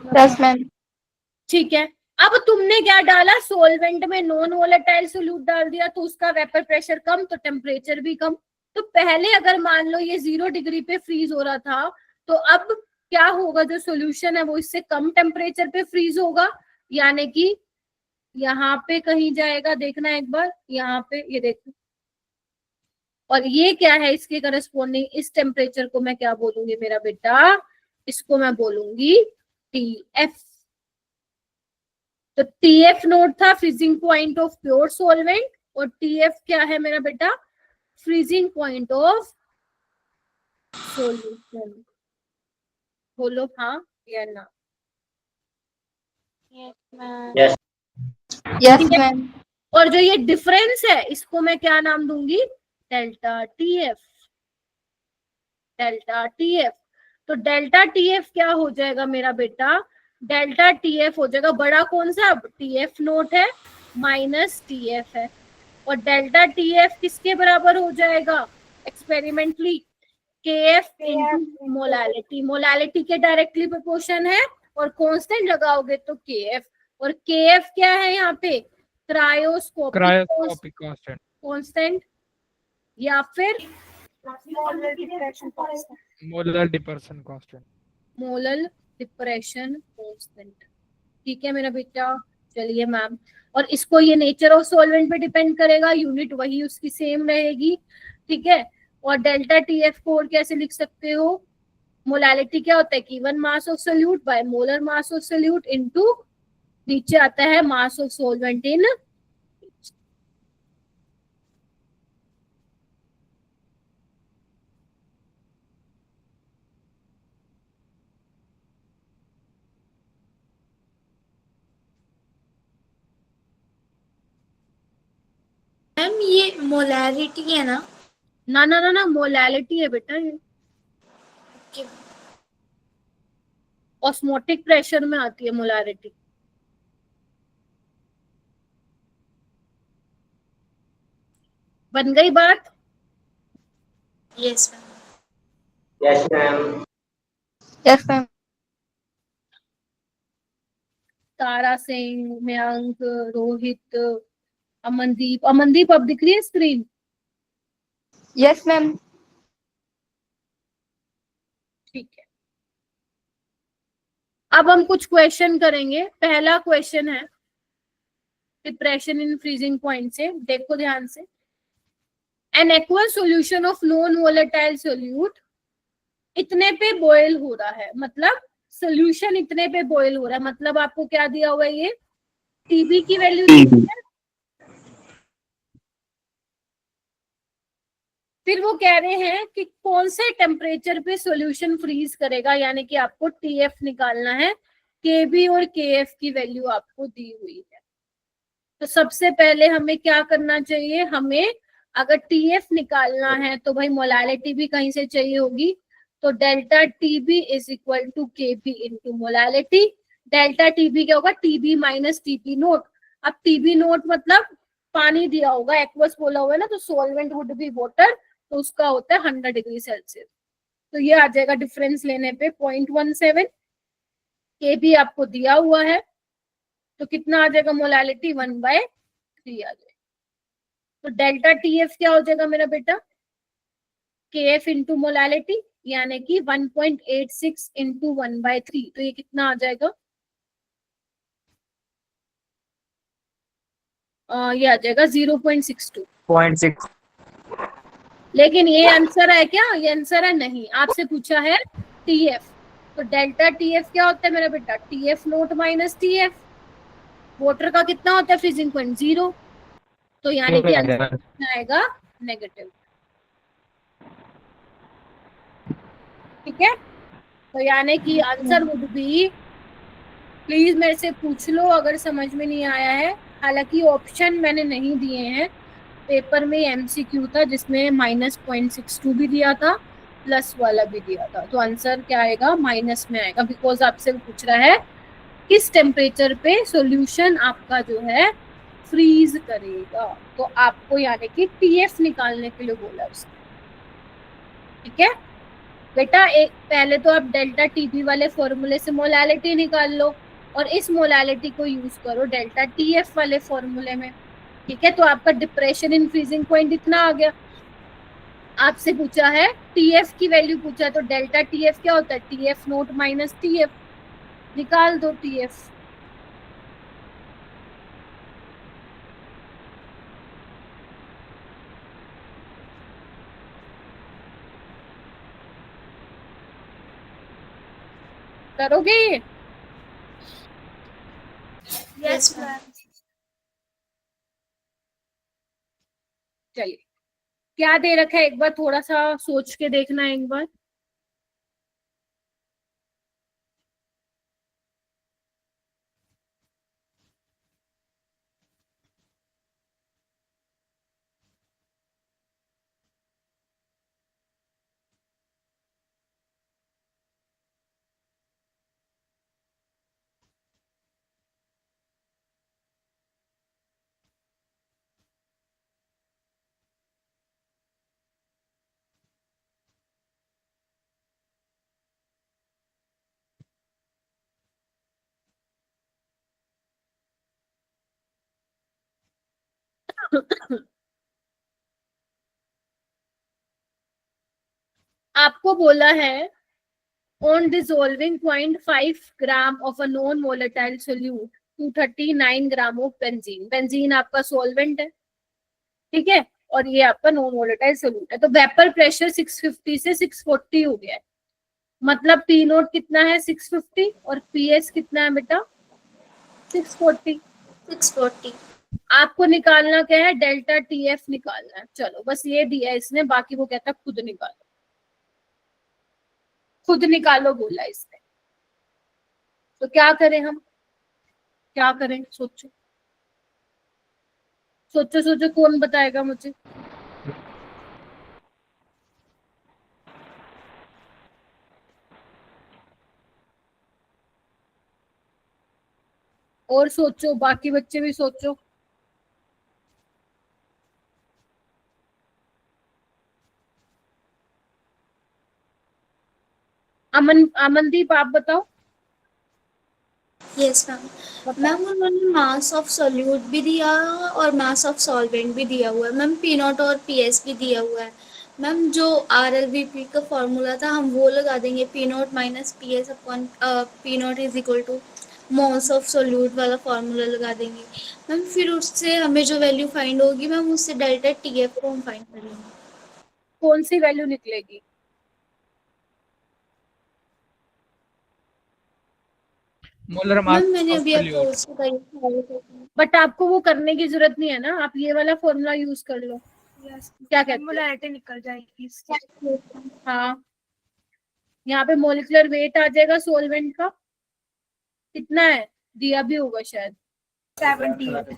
Yes, ma'am. ठीक है, अब तुमने क्या डाला, सॉल्वेंट में नॉन वोलेटाइल सोल्यूट डाल दिया, तो उसका वेपर प्रेशर कम तो टेम्परेचर भी कम। तो पहले अगर मान लो ये 0 डिग्री पे फ्रीज हो रहा था, तो अब क्या होगा, जो सॉल्यूशन है वो इससे कम टेम्परेचर पे फ्रीज होगा, यानी कि यहाँ पे कहीं जाएगा, देखना एक बार, यहाँ पे ये देखो, और ये क्या है, इसके करस्पॉन्डिंग इस टेम्परेचर को मैं क्या बोलूंगी मेरा बेटा, इसको मैं बोलूंगी TF। तो TF नोट था freezing point of pure solvent, और TF क्या है मेरा बेटा, फ्रीजिंग पॉइंट ऑफ सॉल्यूशन। बोलो हाँ या ना। Yes, ma'am. Yes. Yes, ma'am. और जो ये डिफरेंस है इसको मैं क्या नाम दूंगी, डेल्टा TF। डेल्टा TF, तो डेल्टा TF क्या हो जाएगा मेरा बेटा, डेल्टा TF हो जाएगा बड़ा कौन सा, अब TF नोट है माइनस TF है, और डेल्टा TF किसके बराबर हो जाएगा, experimentally KF into molality. Molality के डायरेक्टली प्रोपोर्शन है, और कांस्टेंट लगाओगे तो KF, और KF क्या है यहाँ पे, क्रायोस्कोपिक कांस्टेंट, या फिर molar depression constant. Molar depression constant. Molar depression constant. ठीक है मेरा बेटा, चलिए मैम, और इसको ये नेचर ऑफ सॉल्वेंट पे डिपेंड करेगा, यूनिट वही उसकी सेम रहेगी, ठीक है। और डेल्टा TF को और कैसे लिख सकते हो, मोलालिटी क्या होता है, given mass of solute by molar mass of solute into नीचे आता है mass of solvent in. Ma'am ये मोलैरिटी है ना? ना ना ना ना, मोलालिटी है बेटा ये, ऑस्मोटिक प्रेशर में आती है मोलारिटी। बन गई बात। Yes ma'am. Yes, ma'am. Yes, ma'am. Tara Singh, Mayank, Rohit, Amandeep, Amandeep अब दिख रही है स्क्रीन। Yes, ma'am. ठीक है, अब हम कुछ क्वेश्चन करेंगे। पहला क्वेश्चन है डिप्रेशन इन फ्रीजिंग पॉइंट से, देखो ध्यान से। An aqueous solution of non volatile solute इतने पे बॉयल हो रहा है, मतलब सोल्यूशन इतने पे बॉयल हो रहा है, मतलब आपको क्या दिया हुआ है, ये TB की वैल्यू दी हुई है। फिर वो कह रहे हैं कि कौन से टेम्परेचर पे सॉल्यूशन फ्रीज करेगा, यानी कि आपको TF निकालना है, KB और KF की वैल्यू आपको दी हुई है। तो सबसे पहले हमें क्या करना चाहिए, हमें अगर TF निकालना है तो भाई मोलालिटी भी कहीं से चाहिए होगी, तो delta TB is equal to KB into molality. Delta TB क्या होगा, TB माइनस TB नोट। अब TB नोट मतलब पानी दिया होगा, एक्वस बोला हुआ है ना, तो सॉल्वेंट वुड बी वाटर, तो उसका होता है 100 डिग्री सेल्सियस। तो ये आ जाएगा डिफरेंस लेने पे 0.17। KB आपको दिया हुआ है, तो कितना आ जाएगा, मोलालिटी 1/3 आ जाएगा। तो डेल्टा TF क्या हो जाएगा मेरा बेटा, KF इंटू मोलालिटी, यानी कि 1.86 इंटू 1/3। तो ये कितना आ जाएगा, ये आ जाएगा 0.62। 0.6। लेकिन ये आंसर है क्या? ये आंसर है नहीं, आपसे पूछा है टीएफ। तो डेल्टा टीएफ क्या होता है मेरा बेटा? TF note minus TF. Water का कितना होता है फ्रीजिंग पॉइंट? 0। तो यानी कि आंसर आएगा नेगेटिव। ठीक है, तो यानी कि आंसर वुड बी, प्लीज मेरे से पूछ लो अगर समझ में नहीं आया है। हालांकि ऑप्शन मैंने नहीं दिए हैं, पेपर में एमसीक्यू था जिसमें -0.62 भी दिया था, प्लस वाला भी दिया था। तो आंसर क्या आएगा? माइनस में आएगा, बिकॉज आपसे पूछ रहा है किस टेम्परेचर पे सॉल्यूशन आपका जो है फ्रीज करेगा। तो आपको यानी कि टीएफ निकालने के लिए बोला उसने। ठीक है बेटा, एक पहले तो आप डेल्टा टीबी वाले फॉर्मूले से मोलालिटी निकाल लो और इस मोलालिटी को यूज करो डेल्टा टीएफ वाले फॉर्मूले में। ठीक है, तो आपका डिप्रेशन इन फ्रीजिंग पॉइंट इतना आ गया। आपसे पूछा है टीएफ की वैल्यू पूछा है, तो डेल्टा टीएफ क्या होता है? TF note minus TF. निकाल दो टीएफ। करोगे? Yes, ma'am. चलिए, क्या दे रखा है एक बार थोड़ा सा सोच के देखना एक बार। आपको बोला है on dissolving 0.5 gram of a non volatile solute to 39 gram of benzene. Benzene आपका सॉल्वेंट है, ठीक है, और ये आपका नॉन वोलेटाइल सोल्यूट है। तो वेपर प्रेशर 650 से 640 हो गया है, मतलब पी नोट कितना है? 650, और पीएस कितना है बेटा? 640। 640. आपको निकालना क्या है? डेल्टा टीएफ निकालना है। चलो बस ये दिया इसने, बाकी वो कहता खुद निकालो, खुद निकालो बोला इसने। तो क्या करें हम? क्या करें? सोचो सोचो सोचो, कौन बताएगा मुझे? और सोचो, बाकी बच्चे भी सोचो। अमनदीप आप बताओ। Yes, ma'am. मैम उन्होंने मास ऑफ सोल्यूट भी दिया और मास ऑफ सॉल्वेंट भी दिया हुआ है मैम, पी नॉट और पी एस भी दिया हुआ है मैम। जो आर एल वी पी का फॉर्मूला था हम वो लगा देंगे, P not minus P S upon P not is equal two moles of solute वाला फॉर्मूला लगा देंगे मैम। फिर उससे हमें जो वैल्यू फाइंड होगी मैम, उससे डेल्टा टी एफ को हम फाइंड करेंगे। कौन सी वैल्यू निकलेगी? मोलर मास मैम मैंने ऑफ अभी आपको सोल्यूट। उसको बताई। बट आपको वो करने की जरूरत नहीं है ना, आप ये वाला फॉर्मूला यूज कर लो। क्या कहते हो? मोलारिटी निकल जाएगी इसकी। हाँ, यहाँ पे मोलिकुलर वेट आ जाएगा सोलवेंट का, कितना है? दिया भी होगा शायद। 70.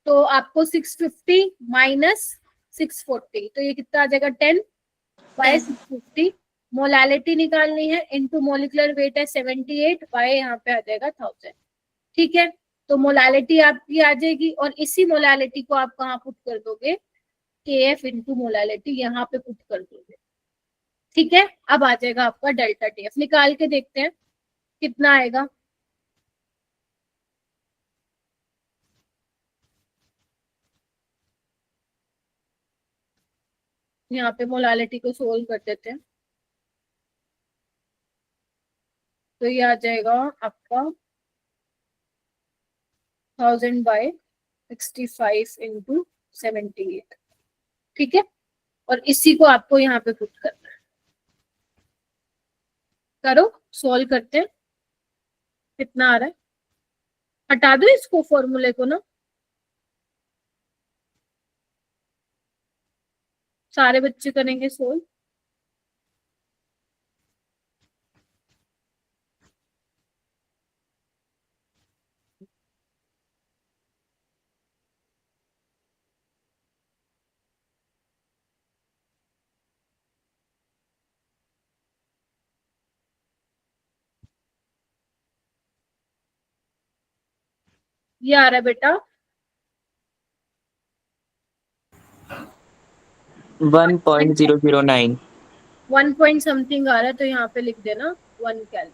तो आपको 650 माइनस 640, तो ये कितना आ जाएगा? 10 बाय 650। मोलालिटी निकालनी है, इनटू मोलिकुलर वेट है 78 बाय यहाँ पे आ जाएगा 1000। ठीक है, तो मोलालिटी आपकी आ जाएगी, और इसी मोलालिटी को आप कहाँ पुट कर दोगे? के एफ इंटू मोलालिटी यहाँ पे पुट कर दोगे। ठीक है, अब आ जाएगा आपका डेल्टा टी एफ। निकाल के देखते हैं कितना आएगा। यहाँ पे मोलालिटी को सोल्व कर देते हैं, तो ये आ जाएगा आपका 1000 बाय 65 इंटू 78, ठीक है। और इसी को आपको यहाँ पे पुट करना है। करो, सॉल्व करते हैं। कितना आ रहा है? हटा दो इसको, फॉर्मूले को ना, सारे बच्चे करेंगे सोल्व। ये आ रहा है बेटा 1.009। 1 पॉइंट समथिंग आ रहा है, तो यहाँ पे लिख देना 1 केल्विन,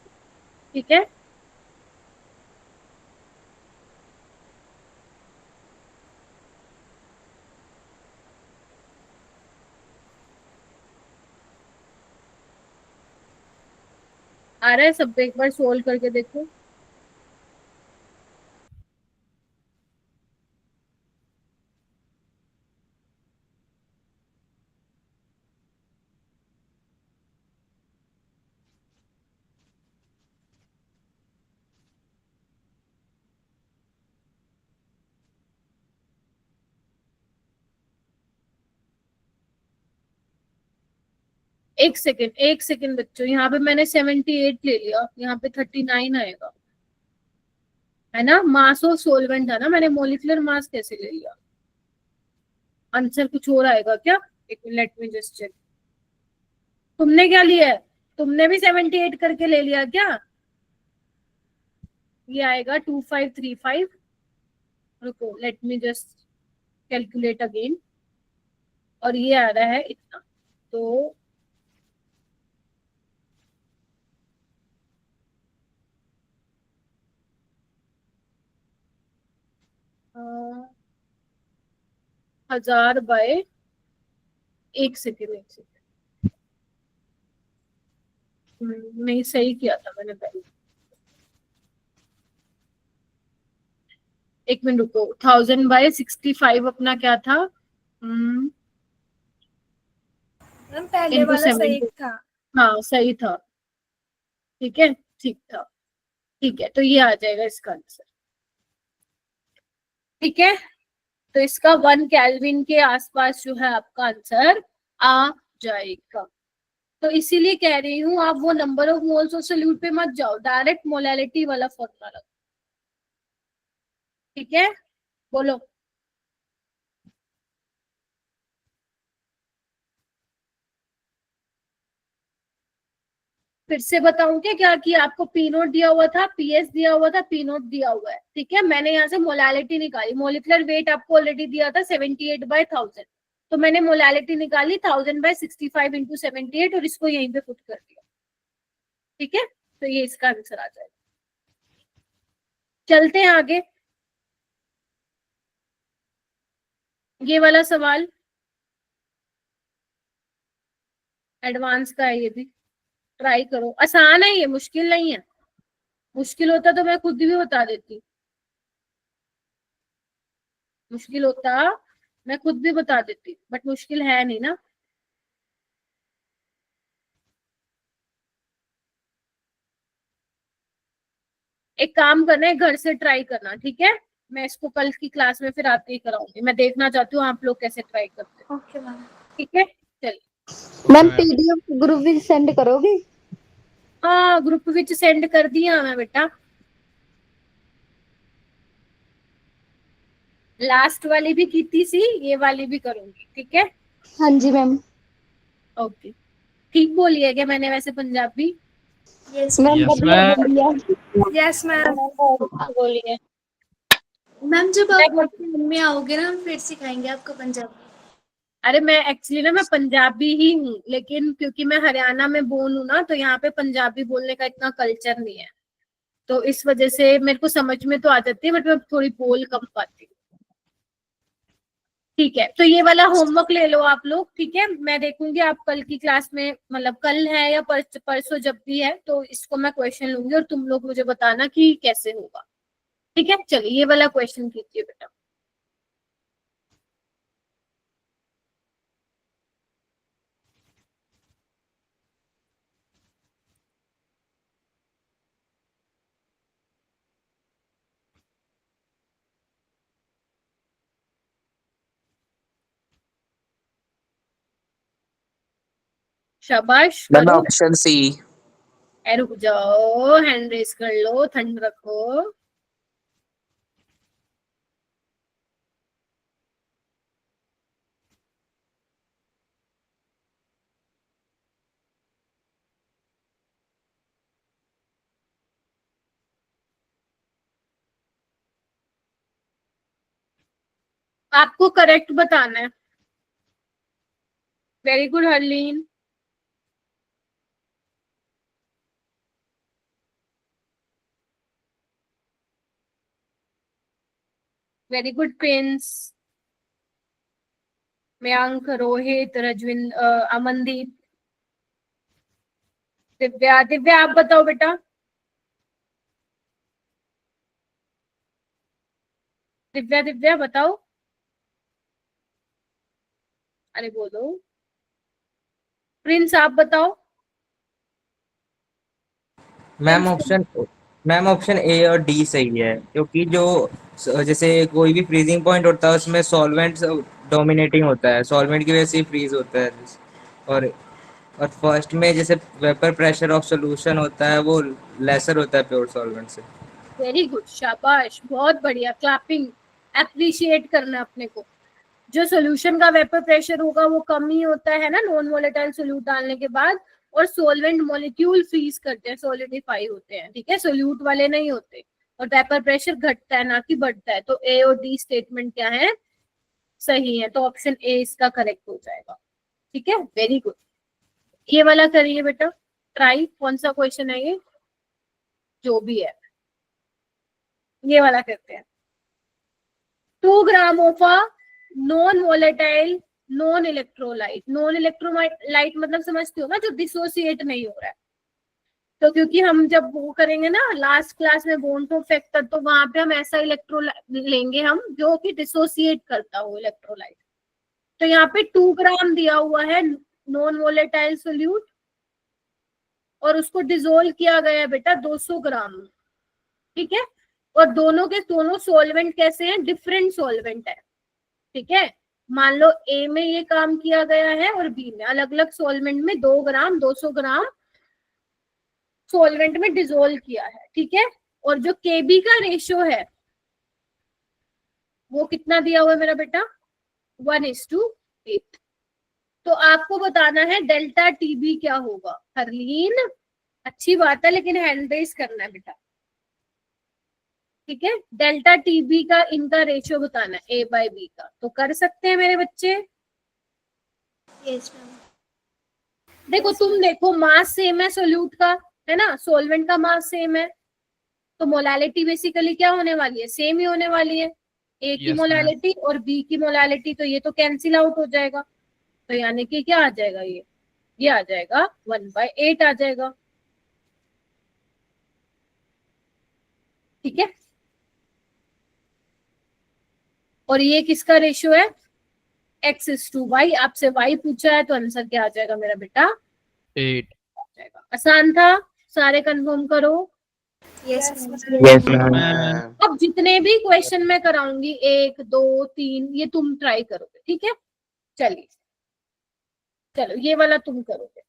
ठीक है। आ रहा है सब? एक बार सोल्व करके देखो। एक सेकेंड, एक सेकेंड बच्चों, यहाँ पे मैंने 78 ले लिया, यहाँ पे 39 आएगा, है ना। मास ऑफ सोलवेंट है ना, मैंने मोलिकुलर मास कैसे ले लिया? आंसर कुछ और आएगा क्या? एक minute, let me just check. तुमने क्या लिया है? तुमने भी 78 करके ले लिया क्या? ये आएगा 2535। रुको, late me just calculate again. और ये आ रहा है इतना, तो अ, 1000 बाय, एक सेकेंड, एक सेकेंड, नहीं सही किया था मैंने पहले। एक मिनट रुको, 1000 बाय 65 अपना क्या था? मैम पहले इनटू वाला 70। सही था। हाँ सही था, ठीक है, ठीक था, ठीक है। तो ये आ जाएगा इसका आंसर, ठीक है। तो इसका 1 केल्विन के आसपास जो है आपका आंसर आ जाएगा। तो इसीलिए कह रही हूँ आप वो number of moles of solute पे मत जाओ, डायरेक्ट मोलैलिटी वाला फॉर्मूला लगाओ, ठीक है। बोलो। फिर से बताऊं क्या कि आपको पी नोट दिया हुआ था, पीएस दिया हुआ था, पी नोट दिया हुआ है, ठीक है। मैंने यहाँ से मोलैलिटी निकाली, मोलिकुलर वेट आपको ऑलरेडी दिया था 78 बाय 1000, तो मैंने मोलैलिटी निकाली 1000 बाय 65 इंटू 78 और इसको यहीं पे पुट कर दिया, ठीक है। तो ये इसका आंसर आ जाएगा। चलते हैं आगे। ये वाला सवाल एडवांस का है, ये भी ट्राई करो, आसान है ये, मुश्किल नहीं है। मुश्किल होता तो मैं खुद भी बता देती, मुश्किल होता मैं खुद भी बता देती, बट मुश्किल है नहीं ना। एक काम करना है, घर से ट्राई करना, ठीक है। मैं इसको कल की क्लास में फिर आते ही कराऊंगी, मैं देखना चाहती हूँ आप लोग कैसे ट्राई करते हैं, ओके मैम। ठीक है। चलिए मैम पीडीएफ ग्रुप में सेंड करोगी? हाँ, ग्रुप विच सेंड कर दिया मैं बेटा। लास्ट वाली भी की थी सी, ये वाली भी करूंगी, ठीक है। हाँ जी मैम। ओके, ठीक बोलिए क्या मैंने वैसे पंजाबी? यस मैम Yes, बढ़िया ma'am. बढ़िया। Yes ma'am. बोलिए। मैम, जब आप वर्किंग में आओगे ना, हम फिर सिखाएंगे आपको पंजाबी। अरे मैं एक्चुअली ना, मैं पंजाबी ही हूँ, लेकिन क्योंकि मैं हरियाणा में बोर्न हूँ ना, तो यहाँ पे पंजाबी बोलने का इतना कल्चर नहीं है, तो इस वजह से मेरे को समझ में तो आ जाती है, बट मैं थोड़ी बोल कम पाती हूँ, ठीक है। तो ये वाला होमवर्क ले लो आप लोग, ठीक है। मैं देखूंगी आप कल की क्लास में, मतलब कल है या परसों जब भी है, तो इसको मैं क्वेश्चन लूंगी और तुम लोग मुझे बताना कि कैसे होगा, ठीक है। चलिए ये वाला क्वेश्चन कीजिए बेटा। शाबाश मैम करो। Option C. रुक जाओ, हैंड रेस कर लो, ठंड रखो। आपको करेक्ट बताना है। Very good Harleen. Very good Prince. Mayank, Rohit, Amandeep, Divya. Divya आप बताओ बेटा। दिव्या दिव्या बताओ। अरे बोलो। प्रिंस आप बताओ। Ma'am Prince option ma'am option A और डी सही है, क्योंकि जो जैसे कोई भी फ्रीजिंग पॉइंट होता है उसमें सॉल्वेंट डोमिनेटिंग होता है, सॉल्वेंट की वजह से ही फ्रीज होता है। और और फर्स्ट में जैसे वेपर प्रेशर ऑफ सॉल्यूशन होता है वो लेसर होता है प्योर सॉल्वेंट से। वेरी गुड, शाबाश, बहुत बढ़िया, क्लैपिंग। अप्रिशिएट करना अपने को। जो सोल्यूशन का वेपर प्रेशर होगा वो कम ही होता है ना नॉन वोलेटाइल सोल्यूट डालने के बाद, और सोलवेंट मॉलिक्यूल फ्रीज करते हैं, सॉलिडिफाई होते हैं, ठीक है, सोल्यूट वाले नहीं होते। और वेपर प्रेशर घटता है ना कि बढ़ता है। तो ए और डी स्टेटमेंट क्या है, सही है। तो ऑप्शन ए इसका करेक्ट हो जाएगा। ठीक है, वेरी गुड। ये वाला करिए बेटा ट्राई। कौन सा क्वेश्चन है ये, जो भी है, ये वाला करते हैं। 2 gram of a non volatile non electrolyte. Non electrolyte मतलब समझते हो ना, जो डिसोसिएट नहीं हो रहा है। तो क्योंकि हम जब वो करेंगे ना लास्ट क्लास में बॉन्ड ऑफ फैक्टर, तो वहां पे हम ऐसा इलेक्ट्रोलाइट लेंगे हम जो कि डिसोसिएट करता हो इलेक्ट्रोलाइट। तो यहाँ पे 2 ग्राम दिया हुआ है नॉन वोलेटाइल सोल्यूट, और उसको डिजोल्व किया गया है बेटा 200 ग्राम में। ठीक है, और दोनों के दोनों सॉल्वेंट कैसे हैं, डिफरेंट सॉल्वेंट है। ठीक है, मान लो ए में ये काम किया गया है और बी में, अलग अलग सॉल्वेंट में 2 ग्राम 200 ग्राम सॉल्वेंट में डिजोल्व किया है। ठीक है, और जो केबी का रेशियो है वो कितना दिया हुआ है मेरा बेटा, 1:8। तो आपको बताना है डेल्टा टीबी क्या होगा। हरलीन अच्छी बात है, लेकिन हैंड रेस करना है बेटा। ठीक है, डेल्टा टीबी का इनका रेशियो बताना है ए बाय बी का। तो कर सकते हैं मेरे बच्चे। Yes ma'am. देखो तुम देखो, मास सेम है सोल्यूट का, है ना, सॉल्वेंट का मास सेम है, तो मोलालिटी बेसिकली क्या होने वाली है, सेम ही होने वाली है। ए की यस मैम। मोलालिटी और बी की मोलालिटी, तो ये तो कैंसिल आउट हो जाएगा। तो यानी कि क्या आ जाएगा, ये आ जाएगा 1/8 आ जाएगा। ठीक है, और ये किसका रेशियो है, x:y। आपसे y पूछा है तो आंसर क्या आ जाएगा मेरा बेटा, 8। आ जाएगा। आसान था, सारे कंफर्म करो। Yes yes ma'am. मैम। अब जितने भी क्वेश्चन मैं कराऊंगी 1 2 3, ये तुम ट्राई करोगे। ठीक है, चलिए, चलो ये वाला तुम करोगे।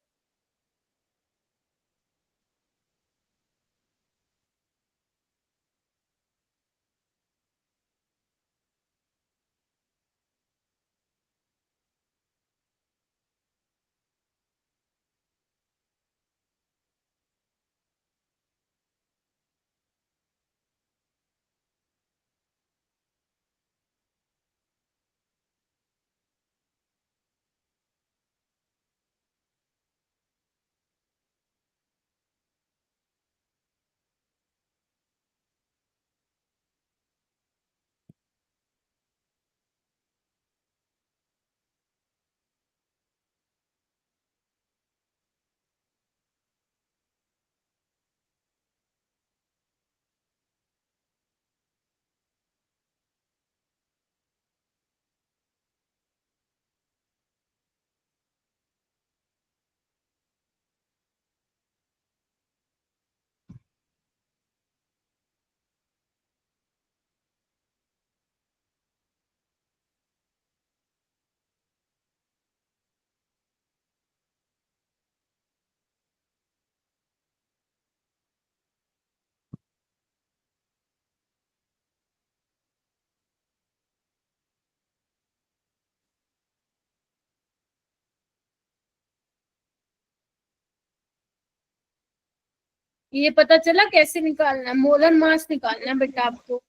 ये पता चला कैसे निकालना है, मोलर मास निकालना है बेटा आपको।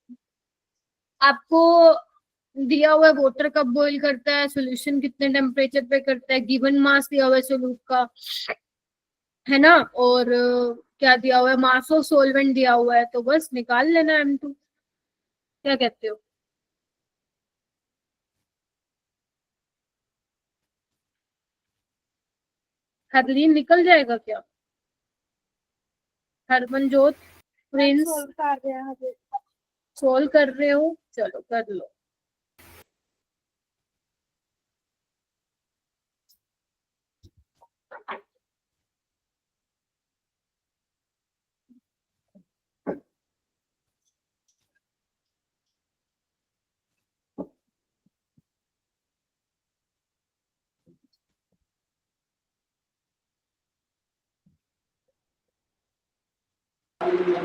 आपको दिया हुआ है वाटर कब बॉईल करता है, सॉल्यूशन कितने टेम्परेचर पे करता है, गिवन मास दिया हुआ है सोल्यूट का, है ना, और क्या दिया हुआ है, मास ऑफ सॉल्वेंट दिया हुआ है, तो बस निकाल लेना M2। क्या कहते हो? हरलीन निकल जाएगा क्या? हरमनजोत, प्रिंस, सोल्व कर रहे हो, चलो कर लो।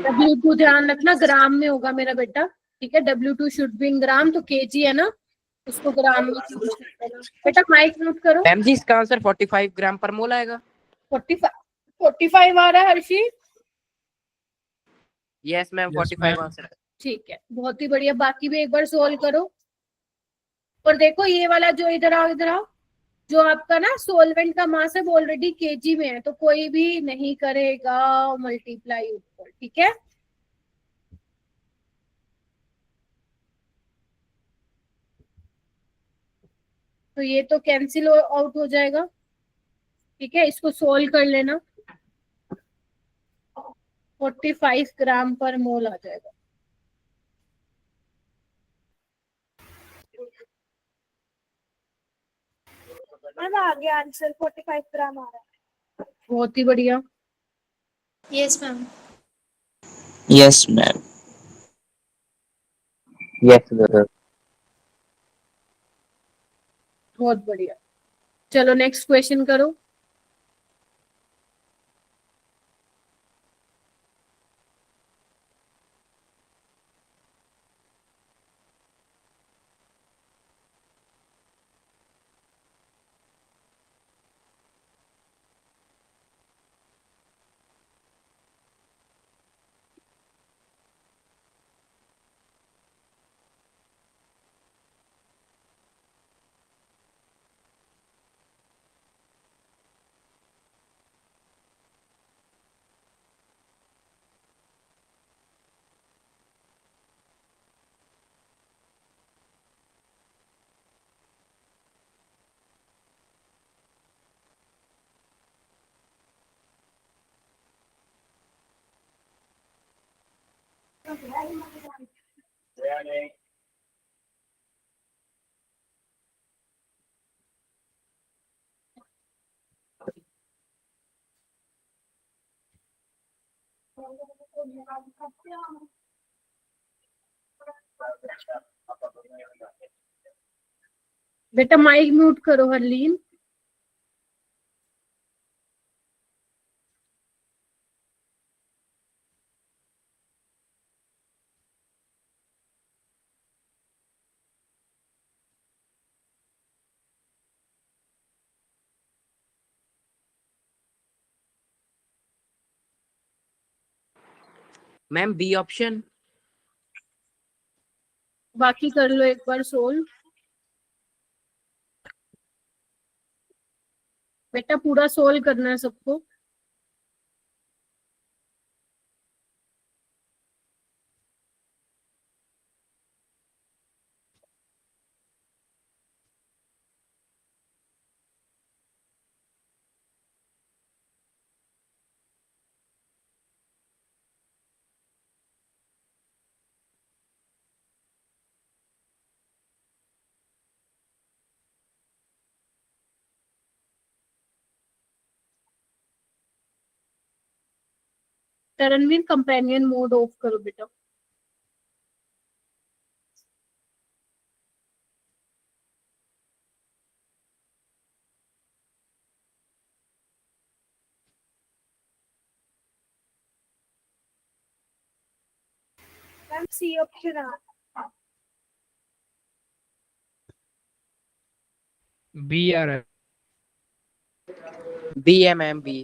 W2 ध्यान रखना ग्राम में होगा मेरा बेटा, ठीक है। W2 शुड बी इन ग्राम, तो केजी है ना, उसको ग्राम में change कर देना। बेटा माइक म्यूट करो। मैम जी इसका आंसर 45 ग्राम पर मोल आएगा। 45 आ रहा है Harshi? Yes ma'am, Yes, 45 ma'am. Answer है। ठीक है, बहुत ही बढ़िया। बाकी भी एक बार सोल्व करो। और देखो ये वाला जो इधर आओ, इधर आओ, जो आपका ना सोलवेंट का मास है वो ऑलरेडी केजी में है, तो कोई भी नहीं करेगा मल्टीप्लाई ऊपर, ठीक है। तो ये तो कैंसिल आउट हो जाएगा, ठीक है। इसको सोल्व कर लेना, 45 ग्राम पर मोल आ जाएगा। मैम आ गया आंसर, 45 ग्राम आ रहा है। बहुत ही बढ़िया। Yes ma'am. Yes ma'am. Yes sir. बहुत बढ़िया। चलो नेक्स्ट क्वेश्चन करो। बेटा माइक म्यूट करो हरलीन। Ma'am B option. बाकी कर लो एक बार सोल्व। बेटा पूरा सोल्व करना है सबको। तरणवीर कंपेनियन मोड ऑफ करो बेटा। मैम सी ऑप्शन आ बी आ रहा है। बी है मैम, बी।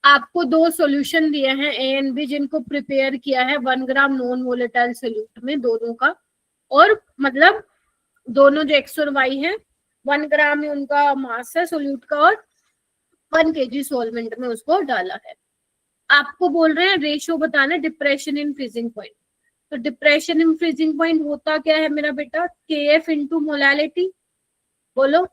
आपको दो सॉल्यूशन दिए हैं ए एंड बी, जिनको प्रिपेयर किया है 1 ग्राम नॉन वोलेटाइल सोल्यूट में, दोनों का। और मतलब दोनों जो एक्स और वाई है 1 ग्राम में उनका मास है सोल्यूट का, और 1 kg सॉल्वेंट में उसको डाला है। आपको बोल रहे हैं रेशियो बताना डिप्रेशन इन फ्रीजिंग पॉइंट। तो डिप्रेशन इन फ्रीजिंग पॉइंट होता क्या है मेरा बेटा, KF इंटू मोलैलिटी। बोलो।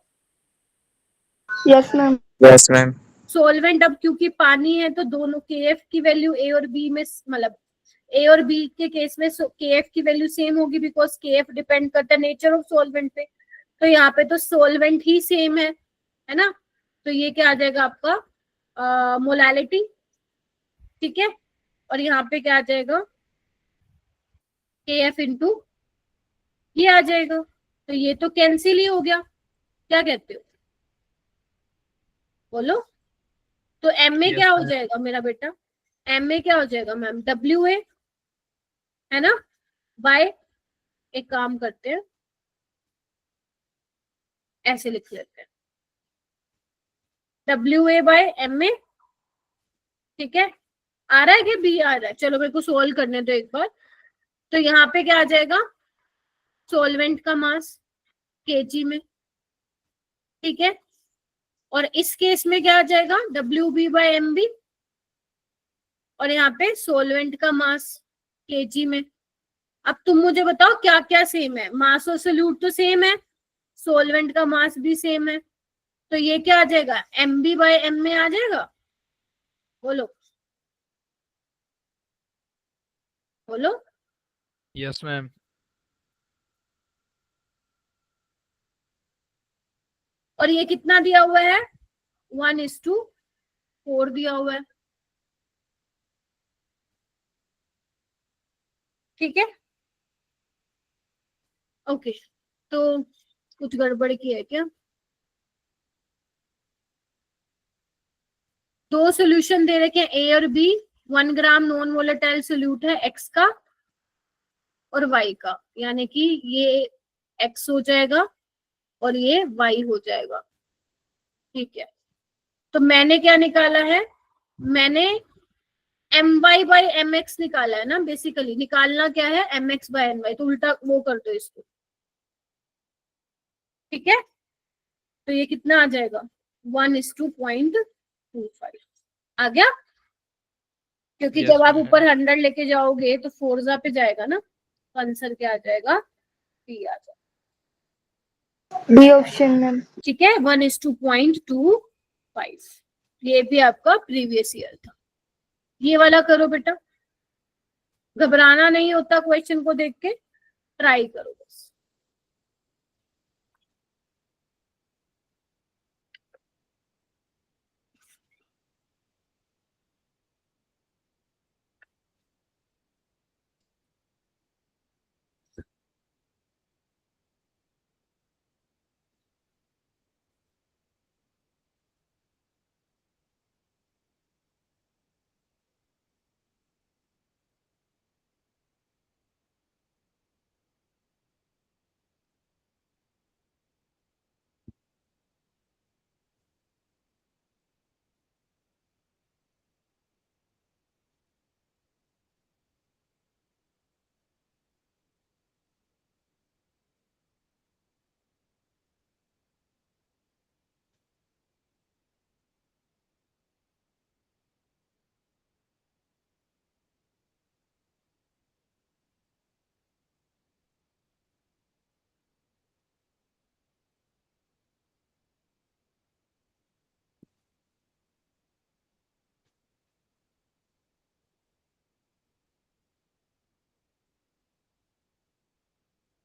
Yes ma'am. Yes ma'am. Solvent अब क्योंकि पानी है तो दोनों KF की वैल्यू A और B में, मतलब A और B के केस में KF की वैल्यू सेम होगी, बिकॉज KF डिपेंड करता है नेचर ऑफ सॉल्वेंट पे। तो यहाँ पे तो सॉल्वेंट ही सेम है ना। तो ये क्या आ जाएगा आपका मोलैलिटी, ठीक है। और यहाँ पे क्या आ जाएगा KF इंटू ये आ जाएगा। तो ये तो कैंसिल ही हो गया, क्या कहते हो, बोलो। तो M में क्या हो जाएगा मेरा बेटा, M में क्या हो जाएगा मैम, WA है ना, बाय, एक काम करते हैं ऐसे लिख लेते हैं, WA बाय MA, ठीक है। आ रहा है क्या, B आ रहा है, चलो मेरे को सोल्व करने दो एक बार। तो यहाँ पे क्या आ जाएगा, सॉल्वेंट का मास kg में, ठीक है। और इस केस में क्या आ जाएगा, WB बाय MB, और यहाँ पे सॉल्वेंट का मास kg में। अब तुम मुझे बताओ क्या क्या सेम है, मास और सोल्यूट तो सेम है, सॉल्वेंट का मास भी सेम है, तो ये क्या आ जाएगा, MB बाय M में आ जाएगा। बोलो बोलो। Yes ma'am. और ये कितना दिया हुआ है, 1:4 दिया हुआ है, ठीक है। ओके, तो कुछ गड़बड़ की है क्या, दो सोल्यूशन दे रखे हैं A और B, 1 ग्राम नॉन वोलेटाइल सोल्यूट है X का और Y का, यानी कि ये X हो जाएगा और ये Y हो जाएगा, ठीक है। तो मैंने क्या निकाला है, मैंने My बाई Mx निकाला है ना, बेसिकली निकालना क्या है Mx बाय My, तो उल्टा वो कर दो इसको, ठीक है। तो ये कितना आ जाएगा, 1:0.25 आ गया, क्योंकि Yes, जब आप ma'am. ऊपर 100 लेके जाओगे तो फोर्जा पे जाएगा ना, तो आंसर क्या आ जाएगा, B आ जाएगा, बी ऑप्शन मैम। ठीक है। 1:0.25, ये भी आपका प्रीवियस ईयर था। ये वाला करो बेटा, घबराना नहीं होता, क्वेश्चन को देख के ट्राई करो बस।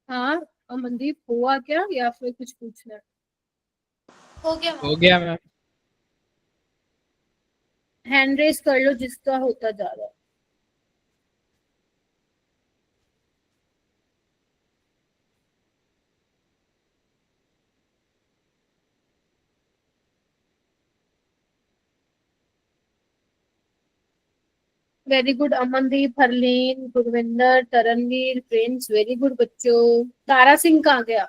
हाँ अमनदीप, हुआ क्या या फिर कुछ पूछना है, हो गया मैम। हो गया मैम। हैंड रेस कर लो जिसका होता जा रहा है। Very good Amandeep, Harleen, Gurvinder, Taranveer, Prince, very good बच्चों। तारा सिंह कहाँ गया,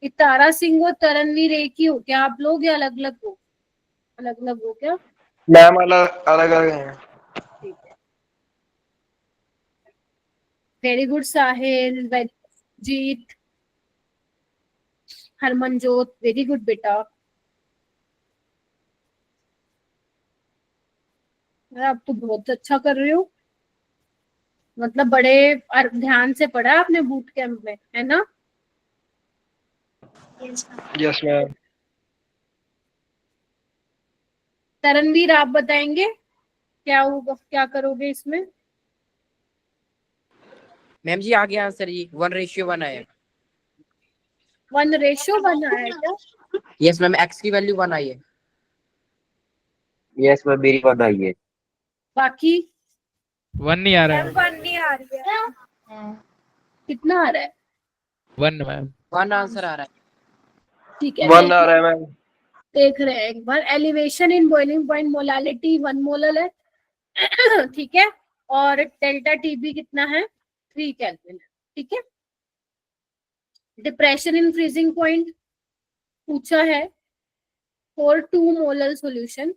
ये तारा सिंह और तरनवीर एक ही हो क्या आप लोग, या अलग अलग हो, अलग अलग हो क्या, मैम अलग अलग अलग हैं। ठीक है, वेरी गुड साहिल, जीत, हरमनजोत, वेरी गुड बेटा। आप तो बहुत अच्छा कर रहे हो, मतलब बड़े ध्यान से पढ़ा आपने बूट कैंप में, है ना? Yes ma'am. तरणवीर आप बताएंगे क्या होगा, क्या करोगे इसमें? मैम जी आ गया आंसर जी, 1:1 आया। 1:1 आया क्या? यस मैम, एक्स की वैल्यू 1 आई है। यस मैम, मेरी बात आई है। बाकी 1 नहीं आ रहा मैम है। 1 नहीं आ रही है। कितना आ रहा है? 1 मैम। 1 आंसर आ रहा है। ठीक है, 1 आ रहा है मैम। देख रहे हैं एक बार। Elevation in boiling point molality 1 molar है। ठीक है, और डेल्टा टीबी कितना है? 3 केल्विन है। ठीक है, डिप्रेशन इन फ्रीजिंग पॉइंट पूछा है फॉर 2 मोलर सॉल्यूशन,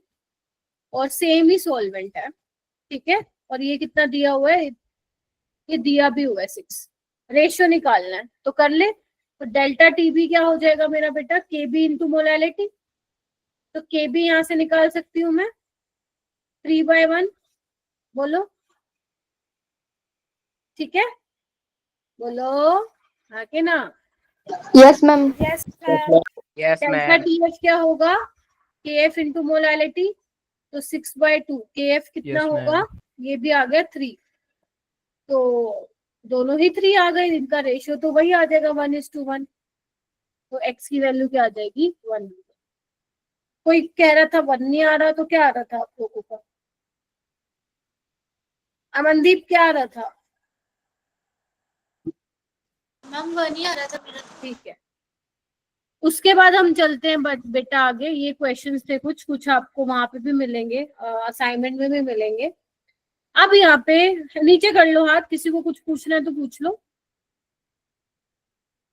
और सेम ही सॉल्वेंट है। ठीक है, और ये कितना दिया हुआ है? ये दिया भी हुआ है 6। रेशियो निकालना है तो कर ले। तो डेल्टा टीबी क्या हो जाएगा मेरा बेटा? केबी इंटू मोलालिटी। तो केबी यहां से निकाल सकती हूँ मैं 3/1। बोलो, ठीक है, बोलो हाँ के ना? Yes ma'am. Yes ma'am. Yes delta ma'am. TF क्या होगा? केएफ इंटू मोलालिटी, तो 6/2। केएफ कितना Yes, होगा? ma'am. ये भी आ गया 3। तो दोनों ही 3 आ गए, इनका रेशियो तो वही आ जाएगा 1:1। तो एक्स की वैल्यू क्या आ जाएगी? 1। कोई कह रहा था 1 नहीं आ रहा, तो क्या आ रहा था आप लोगों का? अमनदीप क्या आ रहा था? मैम 1 ही आ रहा था मेरा। ठीक है, उसके बाद हम चलते हैं बेटा आगे। ये क्वेश्चंस थे, कुछ कुछ आपको वहां पे भी मिलेंगे, असाइनमेंट में भी मिलेंगे। अब यहाँ पे नीचे कर लो हाथ, किसी को कुछ पूछना है तो पूछ लो,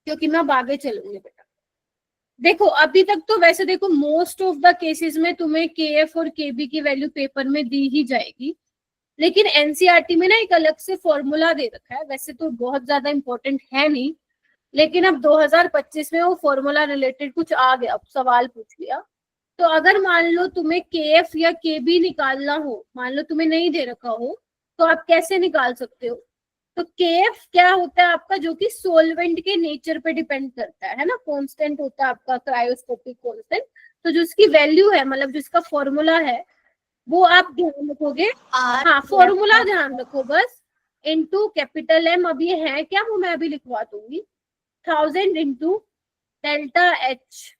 क्योंकि मैं अब आगे चलूंगी बेटा। देखो अभी तक तो वैसे देखो मोस्ट ऑफ द केसेस में तुम्हें केएफ और केबी की वैल्यू पेपर में दी ही जाएगी, लेकिन एनसीईआरटी में ना एक अलग से फॉर्मूला दे रखा है। वैसे तो बहुत ज्यादा इंपॉर्टेंट है नहीं, लेकिन अब 2025 में वो फॉर्मूला रिलेटेड कुछ आ गया, अब सवाल पूछ लिया। तो अगर मान लो तुम्हें केएफ या केबी निकालना हो, मान लो तुम्हें नहीं दे रखा हो, तो आप कैसे निकाल सकते हो? तो केएफ क्या होता है आपका? जो कि सोलवेंट के नेचर पे डिपेंड करता है ना, कांस्टेंट होता है आपका क्रायोस्कोपिक कांस्टेंट। तो जो उसकी वैल्यू है, मतलब जो इसका फॉर्मूला है, वो आप ध्यान रखोगे। हाँ, फॉर्मूला ध्यान रखो बस। इनटू कैपिटल एम, अब ये है क्या वो मैं अभी लिखवा दूंगी, 1000 इंटू डेल्टा एच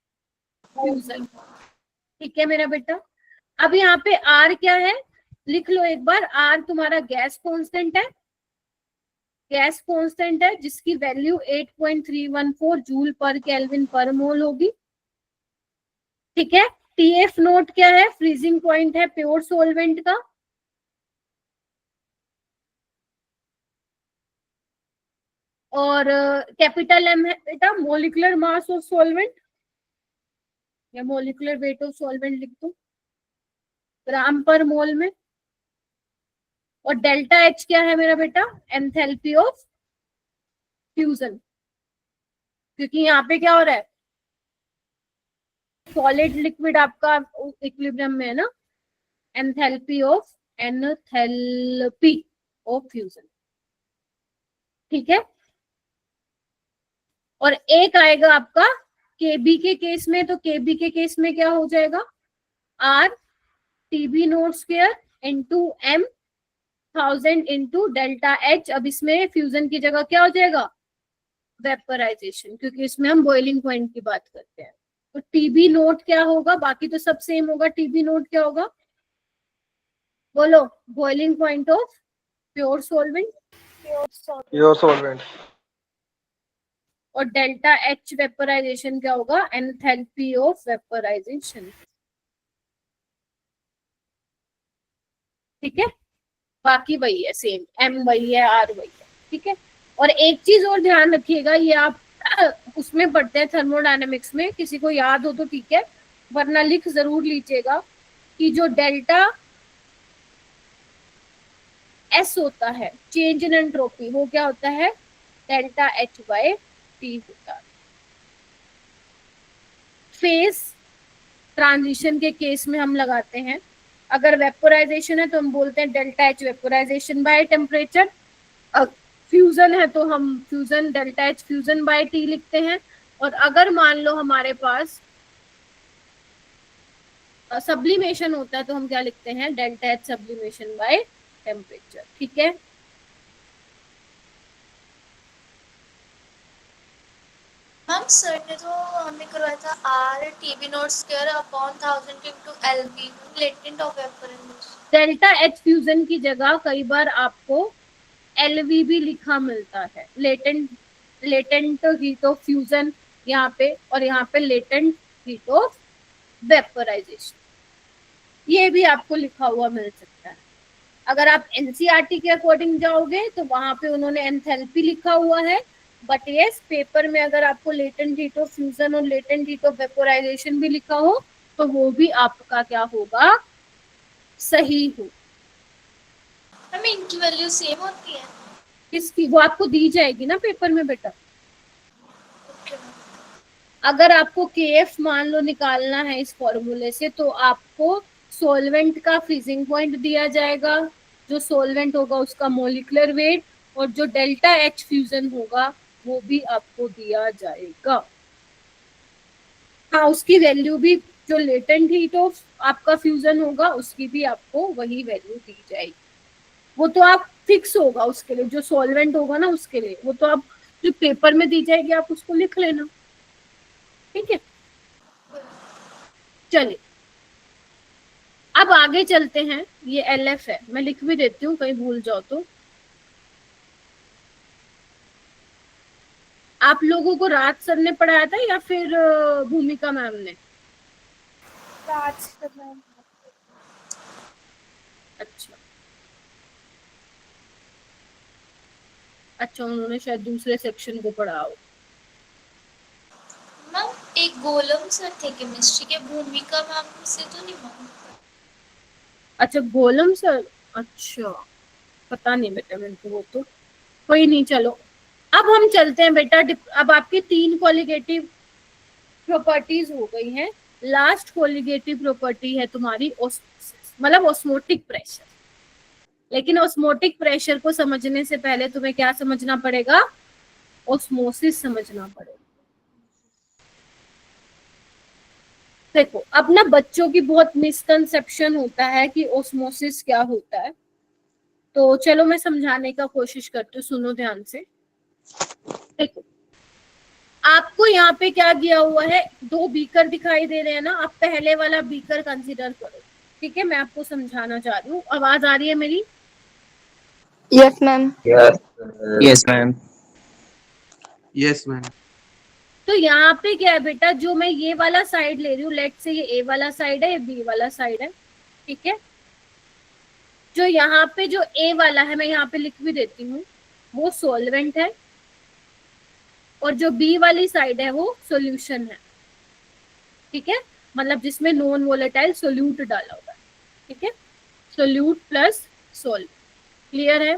फ्यूजन। ठीक है मेरा बेटा। अब यहाँ पे आर क्या है लिख लो एक बार। आर तुम्हारा गैस कांस्टेंट है, गैस कांस्टेंट है जिसकी वैल्यू 8.314 जूल पर केल्विन पर मोल होगी। ठीक है, टीएफ नोट क्या है? फ्रीजिंग पॉइंट है प्योर सॉल्वेंट का। और कैपिटल एम है बेटा मोलिकुलर मास ऑफ सॉल्वेंट, या मोलिकुलर वेट ऑफ सॉल्वेंट लिख दो ग्राम पर मोल में। और डेल्टा एच क्या है मेरा बेटा? एंथैल्पी ऑफ फ्यूजन, क्योंकि यहाँ पे क्या हो रहा है? सॉलिड लिक्विड आपका इक्विलिब्रियम में है ना। Enthalpy of fusion. ठीक है, और एक आएगा आपका केबी के केस में। तो केबी के केस में क्या हो जाएगा? R TB naught square into M 1000 into delta H. अब इसमें फ्यूजन की जगह क्या हो जाएगा? वेपराइजेशन, क्योंकि इसमें हम बॉइलिंग पॉइंट की बात करते हैं। तो टीबी नोट क्या होगा? बाकी तो सब सेम होगा। टीबी नोट क्या होगा? बोलो, boiling point of pure solvent. Pure solvent. और डेल्टा एच वेपराइजेशन क्या होगा? Enthalpy of vaporization. ठीक है, बाकी वही है सेम, एम वही है, आर वही है। ठीक है, और एक चीज और ध्यान रखिएगा, ये आप उसमें पढ़ते हैं थर्मोडायनेमिक्स में, किसी को याद हो तो ठीक है, वरना लिख जरूर लीजिएगा। कि जो डेल्टा एस होता है, चेंज इन एंट्रोपी, वो क्या होता है, डेल्टा एच बाय टी होता है। फेज ट्रांजिशन के केस में हम लगाते हैं, अगर वेपोराइजेशन है तो हम बोलते हैं delta H vaporization by temperature, fusion है तो हम fusion delta H fusion by T लिखते हैं, और अगर मान लो हमारे पास सब्लिमेशन होता है तो हम क्या लिखते हैं, delta H sublimation by temperature. ठीक है, मैम सर ने तो हमें करवाया था R TB naught square upon 1000 into LB latent of vapour emission. Delta H fusion की जगह कई बार आपको एलवी भी लिखा मिलता है, लेटेंट हीट ऑफ फ्यूजन यहाँ पे, और यहाँ पे लेटेंट हीट ऑफ वेपोराइजेशन, ये भी आपको लिखा हुआ मिल सकता है। अगर आप एनसीईआरटी के अकॉर्डिंग जाओगे तो वहां पे उन्होंने एंथैल्पी लिखा हुआ है, बट यस पेपर में अगर आपको लेटेंट हीट ऑफ फ्यूजन और लेटेंट हीट ऑफ वेपोराइजेशन भी लिखा हो तो वो भी आपका क्या होगा, सही हो। मैम इनकी वैल्यू सेम होती है? किसकी? वो आपको दी जाएगी ना पेपर में बेटा। Okay ma'am. अगर आपको केएफ मान लो निकालना है इस फॉर्मूले से तो आपको सॉल्वेंट का फ्रीजिंग पॉइंट दिया जाएगा, जो सॉल्वेंट होगा उसका मोलिकुलर वेट, और जो डेल्टा एच फ्यूजन होगा वो भी आपको दिया जाएगा। हाँ, उसकी वैल्यू भी, जो लेटेंट हीट ऑफ आपका फ्यूजन होगा उसकी भी आपको वही वैल्यू दी जाएगी। वो तो आप फिक्स होगा उसके लिए, जो सॉल्वेंट होगा ना उसके लिए, वो तो आप जो पेपर में दी जाएगी आप उसको लिख लेना। ठीक है, चलिए अब आगे चलते हैं। ये एलएफ है, मैं लिख भी देती हूँ कहीं भूल जाओ तो। आप लोगों को राज सर ने पढ़ाया था या फिर भूमिका मैम ने? राज मैम। अच्छा, उन्होंने शायद दूसरे सेक्शन को पढ़ा हो। मैम एक गोलम सर थे केमिस्ट्री के, भूमिका मैम से तो नहीं मैम? अच्छा गोलम सर, अच्छा पता नहीं बेटा मेरे को, वो तो कोई नहीं। चलो अब हम चलते हैं बेटा, अब आपकी 3 कोलिगेटिव प्रॉपर्टीज हो गई हैं। लास्ट कोलिगेटिव प्रॉपर्टी है तुम्हारी ऑस्मोसिस, मतलब ऑस्मोटिक प्रेशर। लेकिन ऑस्मोटिक प्रेशर को समझने से पहले तुम्हें क्या समझना पड़ेगा, ऑस्मोसिस समझना पड़ेगा। देखो अब ना बच्चों की बहुत मिसकंसेप्शन होता है कि ऑस्मोसिस क्या होता है, तो चलो मैं समझाने का कोशिश करती हूँ, सुनो ध्यान से। देखो आपको यहाँ पे क्या दिया हुआ है, 2 बीकर दिखाई दे रहे हैं ना, आप पहले वाला बीकर कंसीडर करो। ठीक है, मैं आपको समझाना चाह रही हूँ। आवाज आ रही है मेरी? Yes ma'am. Yes ma'am. Yes ma'am. तो यहाँ पे क्या है बेटा, जो मैं ये वाला साइड ले रही हूँ, लेट से ये ए वाला साइड है, ये बी वाला साइड है। ठीक है, जो यहाँ पे जो ए वाला है मैं यहाँ पे लिख भी देती हूँ, वो सॉल्वेंट है, और जो बी वाली साइड है वो सॉल्यूशन है। ठीक है, मतलब जिसमें नॉन वोलेटाइल सोल्यूट डाला हुआ है। ठीक है, सोल्यूट प्लस सोल्ट। क्लियर है?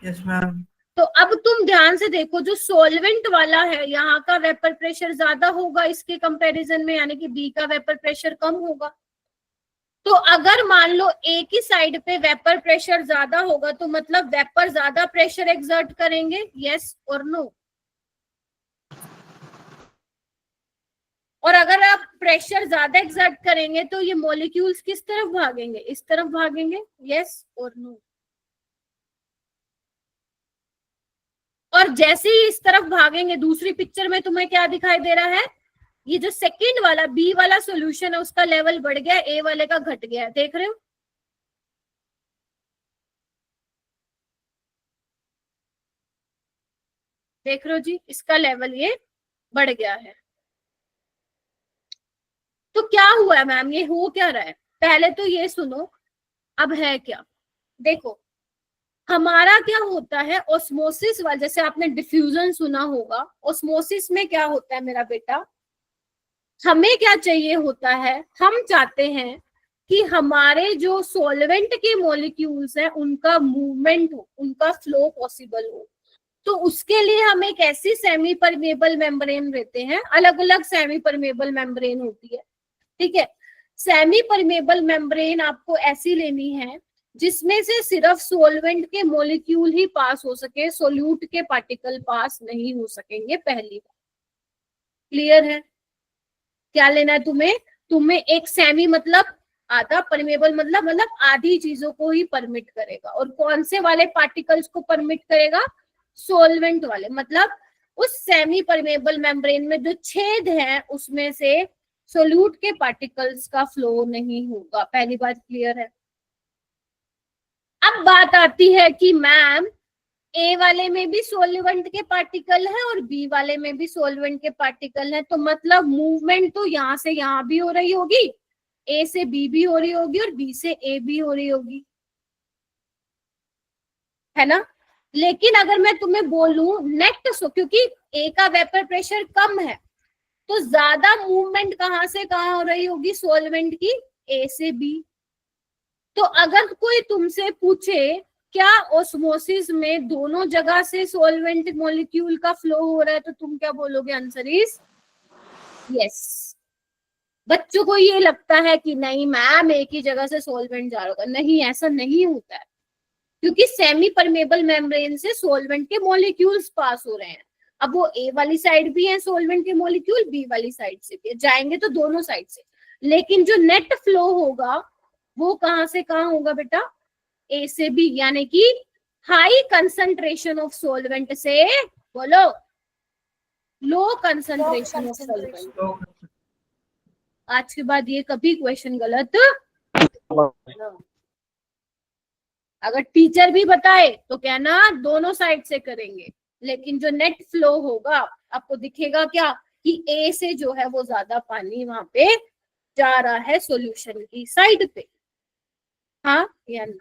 Yes ma'am. तो अब तुम ध्यान से देखो, जो सॉल्वेंट वाला है यहाँ का वेपर प्रेशर ज्यादा होगा इसके कंपैरिजन में, यानी कि बी का वेपर प्रेशर कम होगा। तो अगर मान लो ए की साइड पे वेपर प्रेशर ज्यादा होगा तो मतलब वेपर ज्यादा प्रेशर एक्सर्ट करेंगे, यस और नो? और अगर आप प्रेशर ज्यादा एक्सर्ट करेंगे तो ये मॉलिक्यूल्स किस तरफ भागेंगे, इस तरफ भागेंगे, यस और नो? और जैसे ही इस तरफ भागेंगे, दूसरी पिक्चर में तुम्हें क्या दिखाई दे रहा है, ये जो सेकंड वाला बी वाला सॉल्यूशन है उसका लेवल बढ़ गया, ए वाले का घट गया। देख रहे हो? देख रहे हो जी, इसका लेवल ये बढ़ गया है। तो क्या हुआ है मैम, ये हो क्या रहा है? पहले तो ये सुनो अब है क्या। देखो हमारा क्या होता है, ऑस्मोसिस वाला, जैसे आपने डिफ्यूजन सुना होगा, ऑस्मोसिस में क्या होता है मेरा बेटा, हमें क्या चाहिए होता है, हम चाहते हैं कि हमारे जो सॉल्वेंट के मॉलिक्यूल्स हैं उनका मूवमेंट हो, उनका फ्लो पॉसिबल हो। तो उसके लिए हम एक ऐसी सेमी परमेबल मेम्ब्रेन लेते हैं, अलग अलग सेमी परमेबल मेम्ब्रेन होती है, ठीक है। सेमी परमेबल मेम्ब्रेन आपको ऐसी लेनी है जिसमें से सिर्फ सॉल्वेंट के मॉलिक्यूल ही पास हो सके, सोल्यूट के पार्टिकल पास नहीं हो सकेंगे, पहली बात। क्लियर है? क्या लेना है तुम्हें? तुम्हें एक सेमी मतलब आधा, परमेबल मतलब आधी चीजों को ही परमिट करेगा। और कौन से वाले पार्टिकल्स को परमिट करेगा? सॉल्वेंट वाले। मतलब उस सेमी परमेबल मेम्ब्रेन में जो छेद है उसमें से सोल्यूट के पार्टिकल्स का फ्लो नहीं होगा। पहली बात क्लियर है? अब बात आती है कि मैम ए वाले में भी सॉल्वेंट के पार्टिकल है और बी वाले में भी सॉल्वेंट के पार्टिकल है, तो मतलब मूवमेंट तो यहाँ से यहाँ भी हो रही होगी, ए से बी भी हो रही होगी और बी से ए भी हो रही होगी, है ना। लेकिन अगर मैं तुम्हें बोलूं नेट, क्योंकि ए का वेपर प्रेशर कम है तो ज्यादा मूवमेंट कहां से कहां हो रही होगी सॉल्वेंट की? ए से बी। तो अगर कोई तुमसे पूछे क्या ऑस्मोसिस में दोनों जगह से सॉल्वेंट मॉलिक्यूल का फ्लो हो रहा है, तो तुम क्या बोलोगे? Answer is yes. बच्चों को ये लगता है कि नहीं मैम एक ही जगह से सॉल्वेंट जा रहा होगा, नहीं, ऐसा नहीं होता है, क्योंकि सेमी परमेबल मेम्ब्रेन से सॉल्वेंट के मॉलिक्यूल्स पास हो रहे हैं। अब वो ए वाली साइड भी है सॉल्वेंट के मॉलिक्यूल, बी वाली साइड से भी जाएंगे तो दोनों साइड से, लेकिन जो नेट फ्लो होगा वो कहां से कहां होगा बेटा? ए से बी, यानी कि हाई कंसंट्रेशन ऑफ सॉल्वेंट से बोलो लो कंसंट्रेशन ऑफ सॉल्वेंट। आज के बाद ये कभी क्वेश्चन गलत, अगर टीचर भी बताए तो कहना दोनों साइड से करेंगे, लेकिन जो नेट फ्लो होगा आपको दिखेगा क्या कि ए से जो है वो ज्यादा पानी वहां पे जा रहा है सॉल्यूशन की साइड पे। हाँ या ना?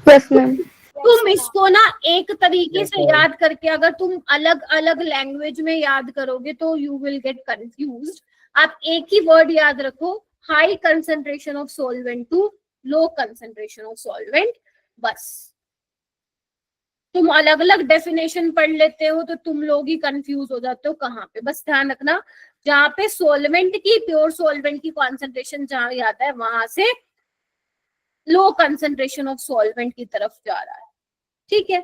Yes ma'am. तुम इसको ना एक तरीके से याद करके, अगर तुम अलग अलग लैंग्वेज में याद करोगे तो यू विल गेट कंफ्यूज्ड। आप एक ही वर्ड याद रखो, high concentration of solvent to low concentration of solvent, बस। तुम अलग अलग डेफिनेशन पढ़ लेते हो तो तुम लोग ही कंफ्यूज हो जाते हो कहाँ पे। बस ध्यान रखना जहाँ पे सॉल्वेंट की, प्योर सॉल्वेंट की कॉन्सेंट्रेशन जहाँ आता है वहां से लो कंसंट्रेशन ऑफ सॉल्वेंट की तरफ जा रहा है, ठीक है।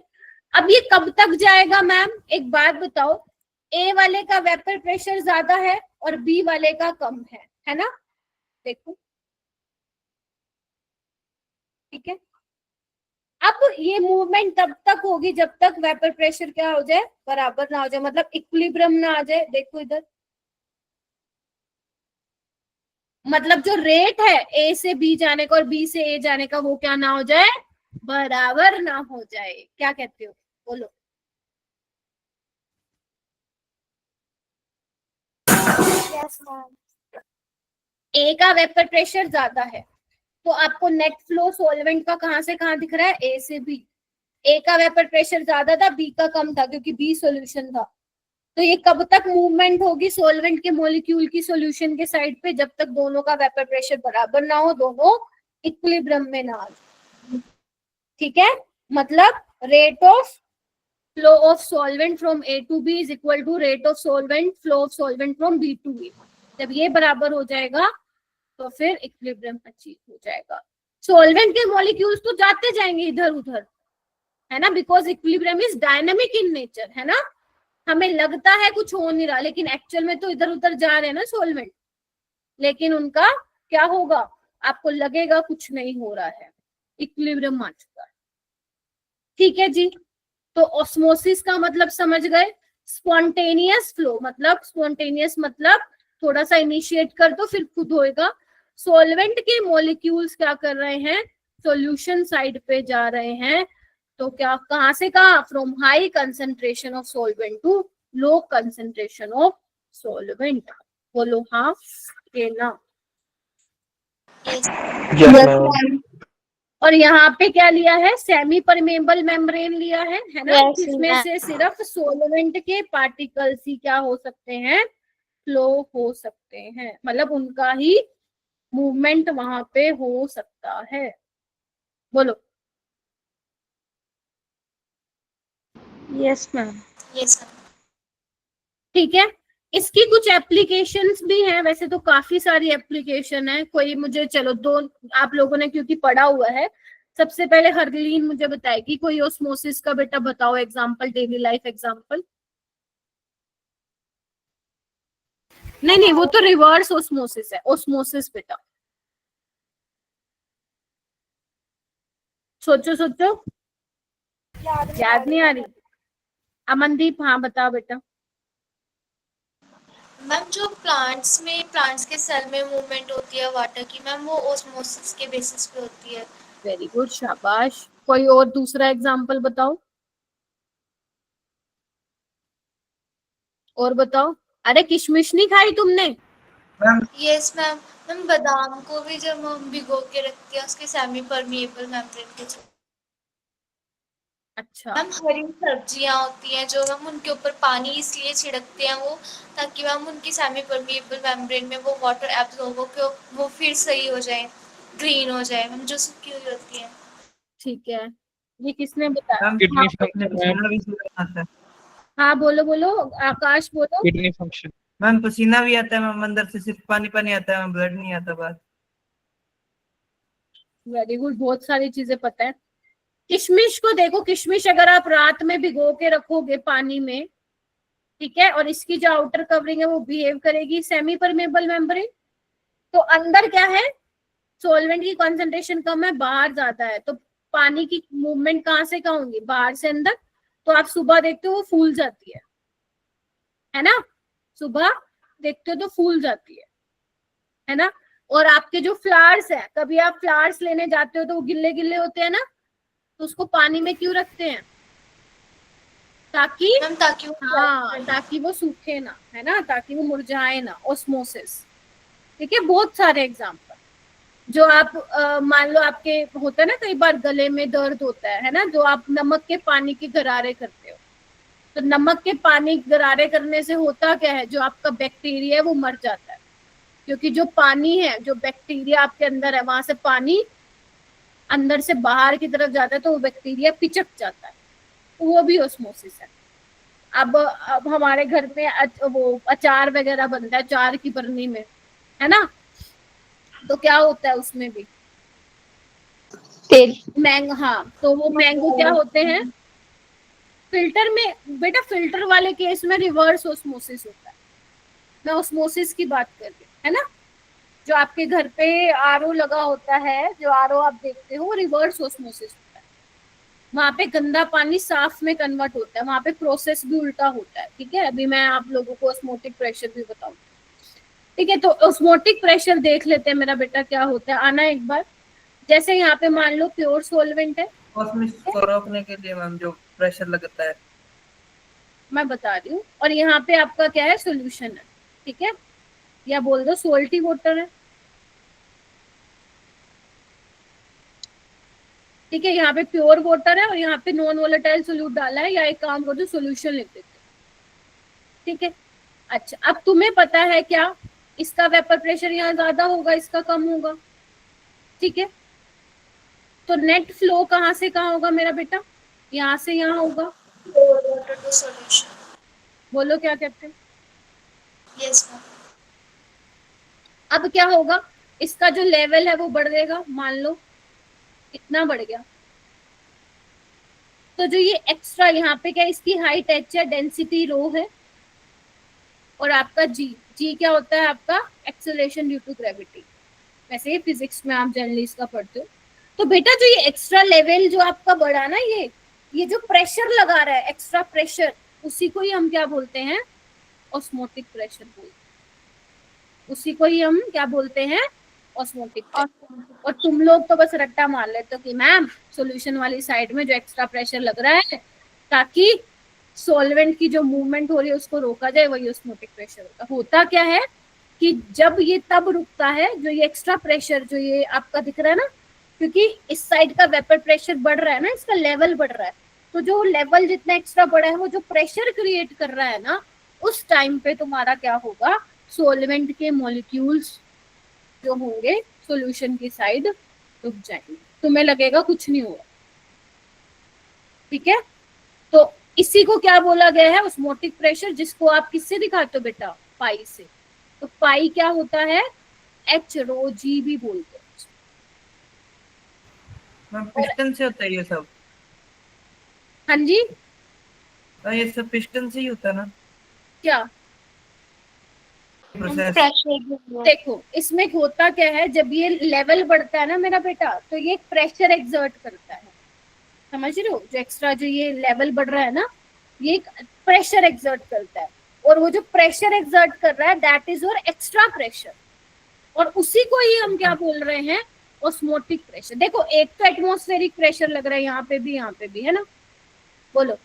अब ये कब तक जाएगा मैम? एक बात बताओ, ए वाले का वेपर प्रेशर ज्यादा है और बी वाले का कम है ना? देखो, ठीक है। अब ये मूवमेंट तब तक होगी जब तक वेपर प्रेशर क्या हो जाए? बराबर ना हो जाए, मतलब इक्विलिब्रियम ना आ जाए। देखो इधर, मतलब जो रेट है ए से बी जाने का और बी से ए जाने का वो क्या ना हो जाए? बराबर ना हो जाए। क्या कहते हो? बोलो। Yes ma'am. ए का वेपर प्रेशर ज्यादा है तो आपको नेट फ्लो सॉल्वेंट का कहां से कहां दिख रहा है? ए से बी। ए का वेपर प्रेशर ज्यादा था, बी का कम था, क्योंकि बी सॉल्यूशन था। तो ये कब तक मूवमेंट होगी सॉल्वेंट के मॉलिक्यूल की सॉल्यूशन के साइड पे? जब तक दोनों का वेपर प्रेशर बराबर ना हो, दोनों इक्विलिब्रियम में ना आ जाए, ठीक है। मतलब rate of flow of solvent from A to B is equal to rate of solvent flow of solvent from B to A. जब ये बराबर हो जाएगा तो फिर इक्विलिब्रियम अचीव हो जाएगा। सॉल्वेंट के मॉलिक्यूल्स तो जाते जाएंगे इधर उधर, है ना, because equilibrium is dynamic in nature, है ना। हमें लगता है कुछ हो नहीं रहा, लेकिन एक्चुअल में तो इधर उधर जा रहे हैं ना सॉल्वेंट, लेकिन उनका क्या होगा? आपको लगेगा कुछ नहीं हो रहा है, इक्विलिब्रियम आ चुका है, ठीक है जी। तो ऑस्मोसिस का मतलब समझ गए। स्पॉन्टेनियस फ्लो मतलब, स्पॉन्टेनियस मतलब थोड़ा सा इनिशिएट कर दो फिर खुद होएगा। सॉल्वेंट के मॉलिक्यूल्स क्या कर रहे हैं? सॉल्यूशन साइड पे जा रहे हैं। तो क्या, कहां से कहां? From high concentration of solvent to low concentration of solvent. बोलो हाँ के ना। Yes ma'am. और यहाँ पे क्या लिया है? सेमी परमेबल मेम्ब्रेन लिया है ना, Yes, जिसमें ma'am. से सिर्फ सॉल्वेंट के पार्टिकल्स ही क्या हो सकते हैं? फ्लो हो सकते हैं, मतलब उनका ही मूवमेंट वहां पे हो सकता है। बोलो। Yes, ma'am. Yes ma'am. ठीक है, इसकी कुछ एप्लीकेशंस भी हैं, वैसे तो काफी सारी एप्लीकेशन है। कोई मुझे, चलो दो आप लोगों ने क्योंकि पढ़ा हुआ है, सबसे पहले हरलीन मुझे बताएगी कोई ओस्मोसिस का, बेटा बताओ एग्जांपल, डेली लाइफ एग्जांपल। नहीं नहीं, वो तो रिवर्स ओस्मोसिस है, ओस्मोसिस बेटा। सोचो सोचो, याद नहीं आ रही। अमनदीप, हाँ बताओ बेटा। मैम जो प्लांट्स के सेल में मूवमेंट होती है वाटर की मैम, वो ओस्मोसिस के बेसिस पे होती है। वेरी गुड, शाबाश। कोई और दूसरा एग्जांपल बताओ, और बताओ। अरे किशमिश नहीं खाई तुमने? Yes ma'am. मैम बादाम को भी जब हम भिगो के रखते हैं उसके सेमी परमिएबल मेम्ब्रेन के थ्रू। अच्छा, मैम हरी सब्जियां होती हैं जो हम उनके ऊपर पानी इसलिए छिड़कते हैं वो, ताकि मैम उनकी सेमी परमिएबल मेम्ब्रेन में वो वाटर एब्जॉर्ब हो, वो फिर सही हो जाए, ग्रीन हो जाए मैम, जो सूखी हुई होती है। ठीक है, ये किसने बताया? मैम किडनी हाँ, फंक्शन मैम, पसीना भी आता है। हाँ बोलो बोलो, आकाश बोलो। Kidney function. मैम पसीना भी आता है मैम, अंदर से सिर्फ पानी पानी आता है मैम, ब्लड नहीं आता बाहर। वेरी गुड, बहुत सारी चीजें पता है। किशमिश को देखो, किशमिश अगर आप रात में भिगो के रखोगे पानी में, ठीक है, और इसकी जो आउटर कवरिंग है वो बिहेव करेगी सेमी परमेबल मेम्ब्रेन, तो अंदर क्या है, सॉल्वेंट की कंसंट्रेशन कम है, बाहर ज्यादा है, तो पानी की मूवमेंट कहाँ से कहाँ होंगी, बाहर से अंदर। तो आप सुबह देखते हो वो फूल जाती है ना, सुबह देखते हो तो फूल जाती है ना। और आपके जो फ्लावर्स है, कभी आप फ्लावर्स लेने जाते हो तो वो गिल्ले गिल्ले होते हैं ना, तो उसको पानी में क्यों रखते हैं? ताकि मैम ताकि वो हाँ, ताकि वो सूखे ना, है ना, ताकि वो मुरझाए ना, ओस्मोसिस। ठीक है, बहुत सारे एग्जाम्पल जो आप मान लो आपके होता है ना, कई बार गले में दर्द होता है ना, जो आप नमक के पानी के गरारे करते हो, तो नमक के पानी गरारे करने से होता क्या है, जो आपका बैक्टीरिया है वो मर जाता है, क्योंकि जो पानी है, जो बैक्टीरिया आपके अंदर है, वहां से पानी अंदर से बाहर की तरफ जाता है, तो वो बैक्टीरिया पिचक जाता है, वो भी ओस्मोसिस है। अब हमारे घर में वो अचार वगैरह बनता है, अचार की बरनी में, है ना, तो क्या होता है उसमें भी तेल। मैंगो, हाँ, तो वो मैंगो क्या होते हैं, फिल्टर में बेटा, फिल्टर वाले केस में रिवर्स ओस्मोसिस होता है। मैं ओस्मोसिस की बात कर रही हूँ, है ना, जो आपके घर पे आरओ लगा होता है, जो आरओ आप देखते हो, रिवर्स ओस्मोसिस होता है। वहां पे गंदा पानी साफ में कन्वर्ट होता है, वहां पे प्रोसेस भी उल्टा होता है। ठीक है, अभी मैं आप लोगों को ऑस्मोटिक प्रेशर भी बताऊंगी। ठीक है, तो ऑस्मोटिक प्रेशर देख लेते हैं मेरा बेटा क्या होता है, आना एक बार। जैसे यहाँ पे मान लो प्योर सोलवेंट है, ऑस्मोसिस को रोकने के लिए मैम जो प्रेशर लगता है, मैं बता रही हूँ, और यहाँ पे आपका क्या है, सोल्यूशन है। ठीक है, या बोल दो सोल्टी वाटर है। ठीक है, यहाँ पे प्योर वाटर है और यहाँ पे नॉन वोलेटाइल सोल्यूट डाला है, या एक काम करो सोल्यूशन लिख देते। ठीक है, अच्छा, अब तुम्हें पता है क्या, इसका वेपर प्रेशर यहाँ ज्यादा होगा, इसका कम होगा। ठीक है, तो नेट फ्लो कहाँ से कहाँ होगा मेरा बेटा, यहाँ से यहाँ होगा। Water to solution. बोलो क्या कहते हैं। Yes ma'am. अब क्या होगा, इसका जो लेवल है वो बढ़ जाएगा, मान लो इतना बढ़ गया, तो जो ये एक्स्ट्रा यहाँ पे क्या, इसकी हाइट एच है, डेंसिटी रो है, और आपका जी, जी क्या होता है आपका, एक्सेलरेशन ड्यू टू ग्रेविटी। वैसे ये फिजिक्स में आप जनरली इसका पढ़ते हो। तो बेटा जो ये एक्स्ट्रा लेवल जो आपका बढ़ा ना, ये जो प्रेशर लगा रहा है, एक्स्ट्रा प्रेशर, उसी को ही हम क्या बोलते हैं, ऑस्मोटिक प्रेशर बोलते हैं। उसी को ही हम क्या बोलते हैं, ऑस्मोटिक प्रेशर। और तुम लोग तो बस रट्टा मार लेते हो कि मैम सॉल्यूशन वाली साइड में जो एक्स्ट्रा प्रेशर लग रहा है ताकि सॉल्वेंट की जो मूवमेंट हो रही है उसको रोका जाए, वही ऑस्मोटिक प्रेशर होता है। होता क्या है कि जब ये तब रुकता है, जो ये एक्स्ट्रा प्रेशर जो ये आपका दिख रहा है ना, क्योंकि इस साइड का वेपर प्रेशर बढ़ रहा है ना, इसका लेवल बढ़ रहा है, तो जो लेवल जितना एक्स्ट्रा बढ़ा है वो जो प्रेशर क्रिएट कर रहा है ना, उस टाइम पे तुम्हारा क्या होगा, सॉल्वेंट के मॉलिक्यूल्स जो होंगे सॉल्यूशन की साइड रुक जाएंगे, तुम्हें लगेगा कुछ नहीं हुआ। ठीक है, तो इसी को क्या बोला गया है, ऑस्मोटिक प्रेशर, जिसको आप किससे दिखाते हो बेटा, पाई से। तो पाई क्या होता है, एच रो जी भी बोलते हैं। मैम पिस्टन से होता है ये सब? हाँ जी, ये सब पिस्टन से ही होता है ना क्या प्रोसेस? प्रेशर देखो इसमें होता क्या है, जब ये लेवल बढ़ता है ना मेरा बेटा, तो ये प्रेशर एक्सर्ट करता है, समझ रहे हो, जो एक्स्ट्रा जो ये लेवल बढ़ रहा है ना, ये प्रेशर एक्सर्ट करता है, और वो जो प्रेशर एक्सर्ट कर रहा है that is your extra pressure, और उसी को ही हम क्या बोल रहे हैं, ऑस्मोटिक प्रेशर। देखो एक तो एटमॉस्फेरिक प्रेशर लग रहा है यहाँ पे भी है ना, बोलो,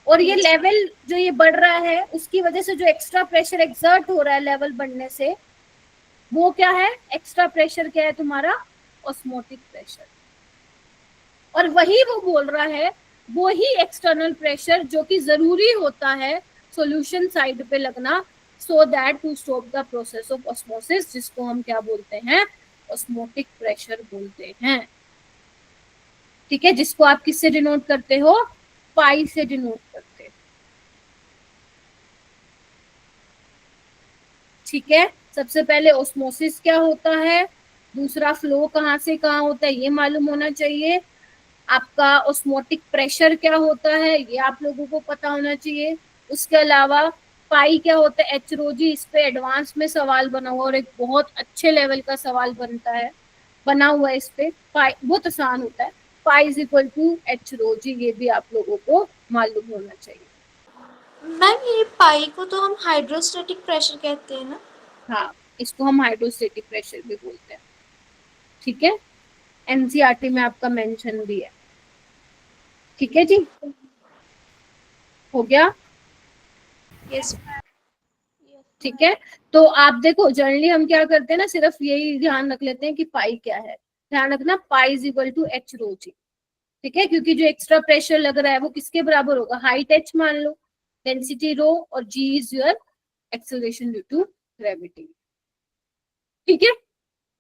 और ये लेवल जो ये बढ़ रहा है उसकी वजह से जो एक्स्ट्रा प्रेशर एक्सर्ट हो रहा है लेवल बढ़ने से, वो क्या है, एक्स्ट्रा प्रेशर क्या है तुम्हारा, ऑस्मोटिक प्रेशर। और वही वो बोल रहा है, वो ही एक्सटर्नल प्रेशर जो कि जरूरी होता है सॉल्यूशन साइड पे लगना, so that to stop the process of osmosis, जिसको हम क्या बोलते हैं, ऑस्मोटिक प्रेशर बोलते हैं। ठीक है, जिसको आप किससे डिनोट करते हो, पाई से डिनोट करते हो। ठीक है, सबसे पहले ऑस्मोसिस क्या होता है, दूसरा फ्लो कहाँ से कहाँ होता है ये मालूम होना चाहिए, आपका ऑस्मोटिक प्रेशर क्या होता है ये आप लोगों को पता होना चाहिए। उसके अलावा पाई क्या होता है, एच रो जी, इस पे एडवांस में सवाल बना हुआ और एक बहुत अच्छे लेवल का सवाल बना हुआ है इस पे, पाई बहुत आसान होता है, pi is equal to h rho g, ये भी आप लोगों को मालूम होना चाहिए। मैम ये पाई को तो हम हाइड्रोस्टैटिक प्रेशर कहते हैं ना? हाँ, इसको हम हाइड्रोस्टेटिक प्रेशर भी बोलते हैं। ठीक है, एनसीईआरटी में आपका मेंशन भी है। ठीक है जी, हो गया। यस। ठीक है, तो आप देखो जनरली हम क्या करते हैं ना, सिर्फ यही ध्यान रख लेते हैं कि पाई क्या है, ध्यान रखना pi is equal to h rho g. ठीक है, क्योंकि जो एक्स्ट्रा प्रेशर लग रहा है वो किसके बराबर होगा, हाइट एच मान लो, डेंसिटी रो, और g is your acceleration due to gravity. ठीक है,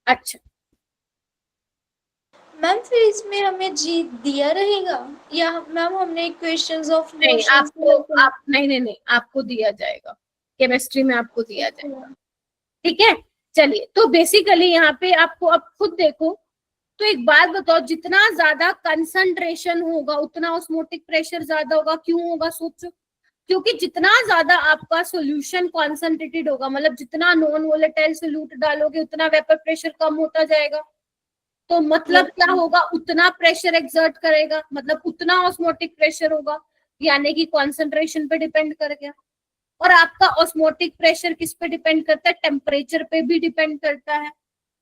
अच्छा मैम फिर इसमें हमें जी दिया रहेगा या मैम हमने इक्वेशंस ऑफ नहीं, आप नहीं, आपको दिया जाएगा, केमिस्ट्री में आपको दिया जाएगा। ठीक है, चलिए, तो बेसिकली यहाँ पे आपको अब खुद देखो, तो एक बात बताओ, जितना ज्यादा कंसंट्रेशन होगा उतना ऑस्मोटिक प्रेशर ज्यादा होगा, क्यों होगा सोचो, क्योंकि जितना ज्यादा आपका सॉल्यूशन कॉन्सेंट्रेटेड होगा, मतलब जितना नॉन वोलेटाइल सोल्यूट डालोगे उतना वेपर प्रेशर कम होता जाएगा, तो मतलब क्या होगा, उतना प्रेशर एक्सर्ट करेगा, मतलब उतना ऑस्मोटिक प्रेशर होगा, यानी कि कॉन्सेंट्रेशन पे डिपेंड कर गया। और आपका ऑस्मोटिक प्रेशर किस पे डिपेंड करता है, टेम्परेचर पे भी डिपेंड करता है।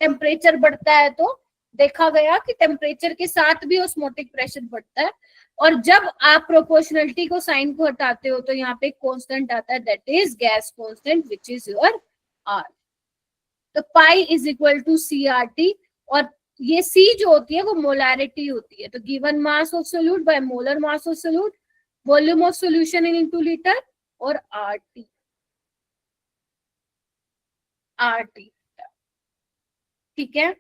टेम्परेचर बढ़ता है तो देखा गया कि टेम्परेचर के साथ भी ऑस्मोटिक प्रेशर बढ़ता है, और जब आप प्रोपोर्शनलिटी को साइन को हटाते हो तो यहाँ पे कांस्टेंट आता है, that is gas constant which is your R. तो pi is equal to C R T, और ये सी जो होती है वो मोलैरिटी होती है, तो given mass of solute by molar mass of solute, volume of solution in into litre, और आर टी। ठीक है,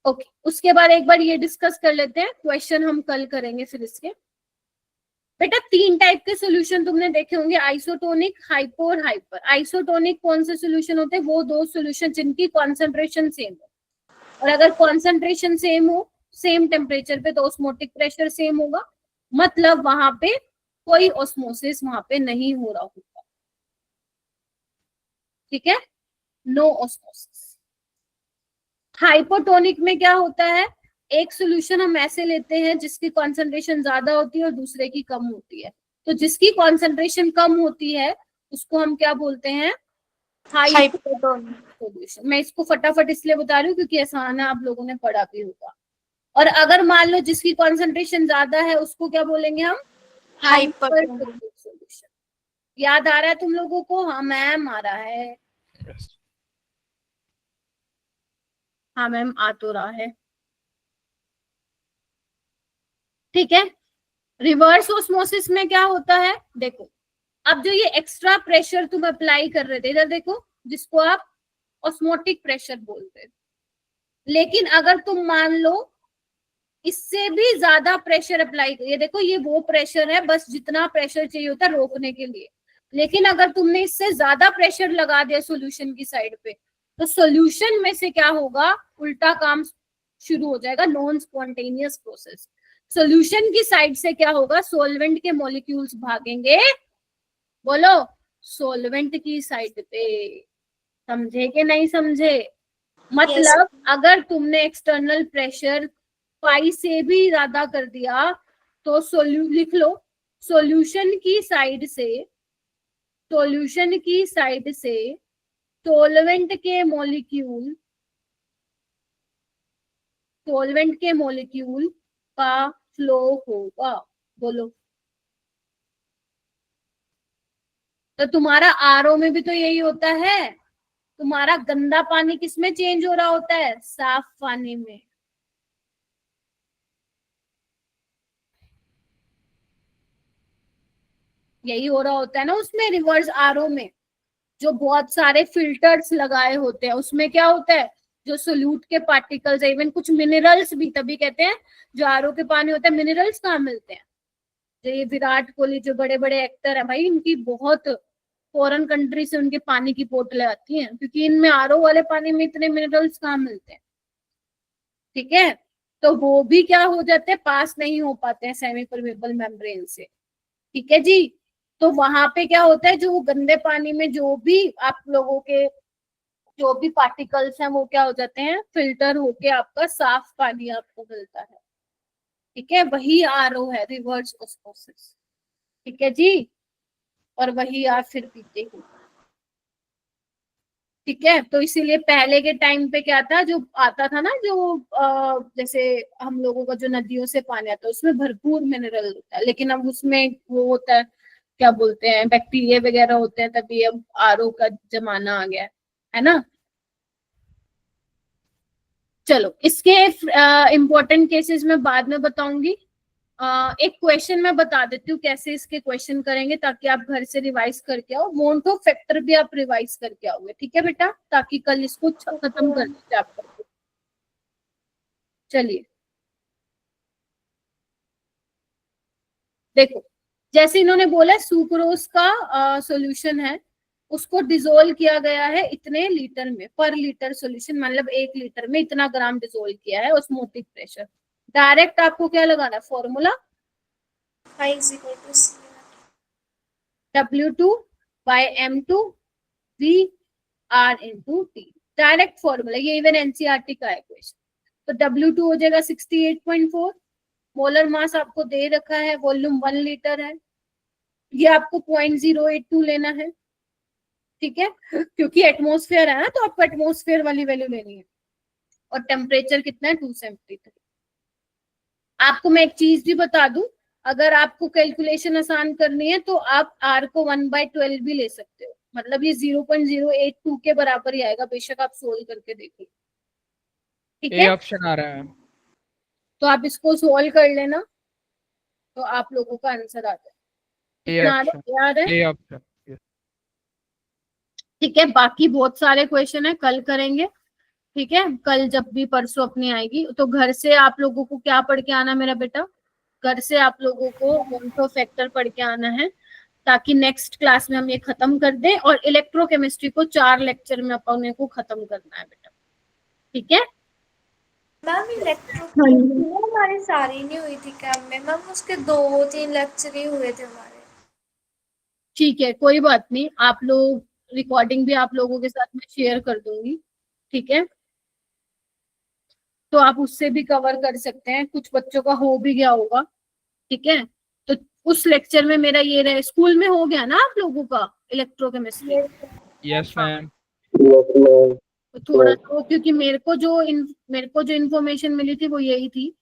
ओके, उसके बाद एक बार ये डिस्कस कर लेते हैं, क्वेश्चन हम कल करेंगे फिर इसके। बेटा 3 टाइप के सॉल्यूशन तुमने देखे होंगे, आइसोटोनिक, हाइपो और हाइपर। आइसोटोनिक कौन से सॉल्यूशन होते हैं, वो 2 सॉल्यूशन जिनकी कॉन्सेंट्रेशन सेम हो, और अगर कॉन्सेंट्रेशन सेम हो, सेम टेम्परेचर पे, तो ऑस्मोटिक प्रेशर सेम होगा, मतलब वहां पे कोई ऑस्मोसिस वहां पे नहीं हो रहा होगा। ठीक है, नो ऑस्मोसिस। हाइपोटोनिक में क्या होता है, एक सॉल्यूशन हम ऐसे लेते हैं जिसकी कॉन्सेंट्रेशन ज्यादा होती है और दूसरे की कम होती है, तो जिसकी कॉन्सेंट्रेशन कम होती है उसको हम क्या बोलते हैं, हाइपोटोनिक सॉल्यूशन। मैं इसको फटाफट इसलिए बता रही हूँ क्योंकि आसान है, आप लोगों ने पढ़ा भी होगा। और अगर मान लो जिसकी कॉन्सेंट्रेशन ज्यादा है उसको क्या बोलेंगे हम, हाइपरटोनिक सॉल्यूशन। याद आ रहा है तुम लोगों को, हाँ मैम आ रहा है, हाँ मैम आ तो रहा है। ठीक है, रिवर्स ऑस्मोसिस में क्या होता है, देखो अब जो ये एक्स्ट्रा प्रेशर तुम अप्लाई कर रहे थे, इधर देखो, जिसको आप ऑस्मोटिक प्रेशर बोलते हैं, लेकिन अगर तुम मान लो इससे भी ज्यादा प्रेशर अप्लाई, ये देखो ये वो प्रेशर है बस जितना प्रेशर चाहिए होता है रोकने के लिए, लेकिन अगर तुमने इससे ज्यादा प्रेशर लगा दिया सॉल्यूशन की साइड पे, तो सॉल्यूशन में से क्या होगा, उल्टा काम शुरू हो जाएगा, नॉन स्पॉन्टेनियस प्रोसेस। सॉल्यूशन की साइड से क्या होगा, सॉल्वेंट के मॉलिक्यूल्स भागेंगे, बोलो, सॉल्वेंट की साइड पे। समझे कि नहीं समझे? मतलब अगर तुमने एक्सटर्नल प्रेशर पाई से भी ज्यादा कर दिया तो लिख लो, सॉल्यूशन की साइड से सॉल्वेंट के मॉलिक्यूल का फ्लो होगा। बोलो, तो तुम्हारा आरओ में भी तो यही होता है, तुम्हारा गंदा पानी किसमें चेंज हो रहा होता है, साफ पानी में। यही हो रहा होता है ना उसमें, रिवर्स आरओ में जो बहुत सारे फिल्टर्स लगाए होते हैं, उसमें क्या होता है, जो सोल्यूट के पार्टिकल्स, इवन कुछ मिनरल्स भी, तभी कहते हैं जो आरओ के पानी होता है, मिनरल्स कहाँ मिलते हैं। जो ये विराट कोहली जो बड़े बड़े एक्टर है भाई, इनकी बहुत फॉरेन कंट्री से उनके पानी की बोतलें आती हैं, क्योंकि इनमें आरओ वाले पानी में इतने मिनरल्स कहाँ मिलते हैं। ठीक है, तो वो भी क्या हो जाते हैं, पास नहीं हो पाते हैं सेमी परमेबल मेम्ब्रेन से। ठीक है जी, तो वहां पे क्या होता है, जो गंदे पानी में जो भी आप लोगों के जो भी पार्टिकल्स हैं वो क्या हो जाते हैं, फिल्टर होके आपका साफ पानी आपको मिलता है। ठीक है, वही आरओ है, रिवर्स ऑस्मोसिस। ठीक है जी, और वही आप फिर पीते हो। ठीक है, तो इसीलिए पहले के टाइम पे क्या था, जो आता था ना, जो जैसे हम लोगों का जो नदियों से पानी आता है उसमें भरपूर मिनरल होता है, लेकिन अब उसमें वो होता है, क्या बोलते हैं, बैक्टीरिया वगैरह होते हैं, तभी अब आरओ का जमाना आ गया है ना। चलो, इसके इम्पोर्टेंट केसेस में बाद में बताऊंगी। एक क्वेश्चन मैं बता देती हूँ कैसे इसके क्वेश्चन करेंगे, ताकि आप घर से रिवाइज करके आओ। मोन्टो फैक्टर भी आप रिवाइज करके आओगे, ठीक है बेटा, ताकि कल इसको खत्म कर दीजिए आप। चलिए देखो, जैसे इन्होंने बोला सुक्रोज का सॉल्यूशन है, उसको डिसोल्व किया गया है इतने लीटर में, पर लीटर सॉल्यूशन, मतलब 1 लीटर में इतना ग्राम डिसोल्व किया है ऑस्मोटिक प्रेशर। डायरेक्ट आपको क्या लगाना है, फॉर्मूला W2/m2 डायरेक्ट फॉर्मूला, ये इवन एनसीईआरटी का है क्वेश्चन। तो W2 हो जाएगा 68.4, मोलर मास आपको दे रखा है, वॉल्यूम 1 लीटर है, ये आपको 0.082 लेना है। ठीक है, क्योंकि एटमॉस्फेयर है ना, तो आपको एटमॉस्फेयर वाली वैल्यू लेनी है। और टेम्परेचर कितना है, 273। आपको मैं एक चीज भी बता दूं, अगर आपको कैलकुलेशन आसान करनी है तो आप R को 1/12 भी ले सकते हो, मतलब ये 0.082 के बराबर ही आएगा, बेशक आप सोल्व करके देखिए। ठीक है, ऑप्शन आ रहा है, तो आप इसको सोल्व कर लेना, तो आप लोगों का आंसर आ जाए। ठीक है, बाकी बहुत सारे क्वेश्चन है, कल करेंगे। ठीक है, कल जब भी परसों अपनी आएगी, तो घर से आप लोगों को क्या पढ़ के आना मेरा बेटा, घर से आप लोगों को मोन्टो फैक्टर पढ़ के आना है, ताकि नेक्स्ट क्लास में हम ये खत्म कर दें। और इलेक्ट्रोकेमिस्ट्री को 4 लेक्चर में अपन को खत्म करना है बेटा। ठीक है मैम, इलेक्ट्रोकेमिस्ट्री हमारी सारी नहीं हुई थी कैंप में मैम, उसके 2-3 लेक्चर ही हुए थे हमारे। ठीक है, कोई बात नहीं, आप लोग रिकॉर्डिंग भी आप लोगों के साथ में शेयर कर दूंगी। ठीक है, तो आप उससे भी कवर कर सकते हैं, कुछ बच्चों का हो भी गया होगा। ठीक है, तो उस लेक्चर में मेरा ये रहे, स्कूल में हो गया ना आप लोगों का इलेक्ट्रोकेमिस्ट्री? Yes ma'am. थोड़ा तो, क्योंकि मेरे को जो इन्फॉर्मेशन मिली थी वो यही थी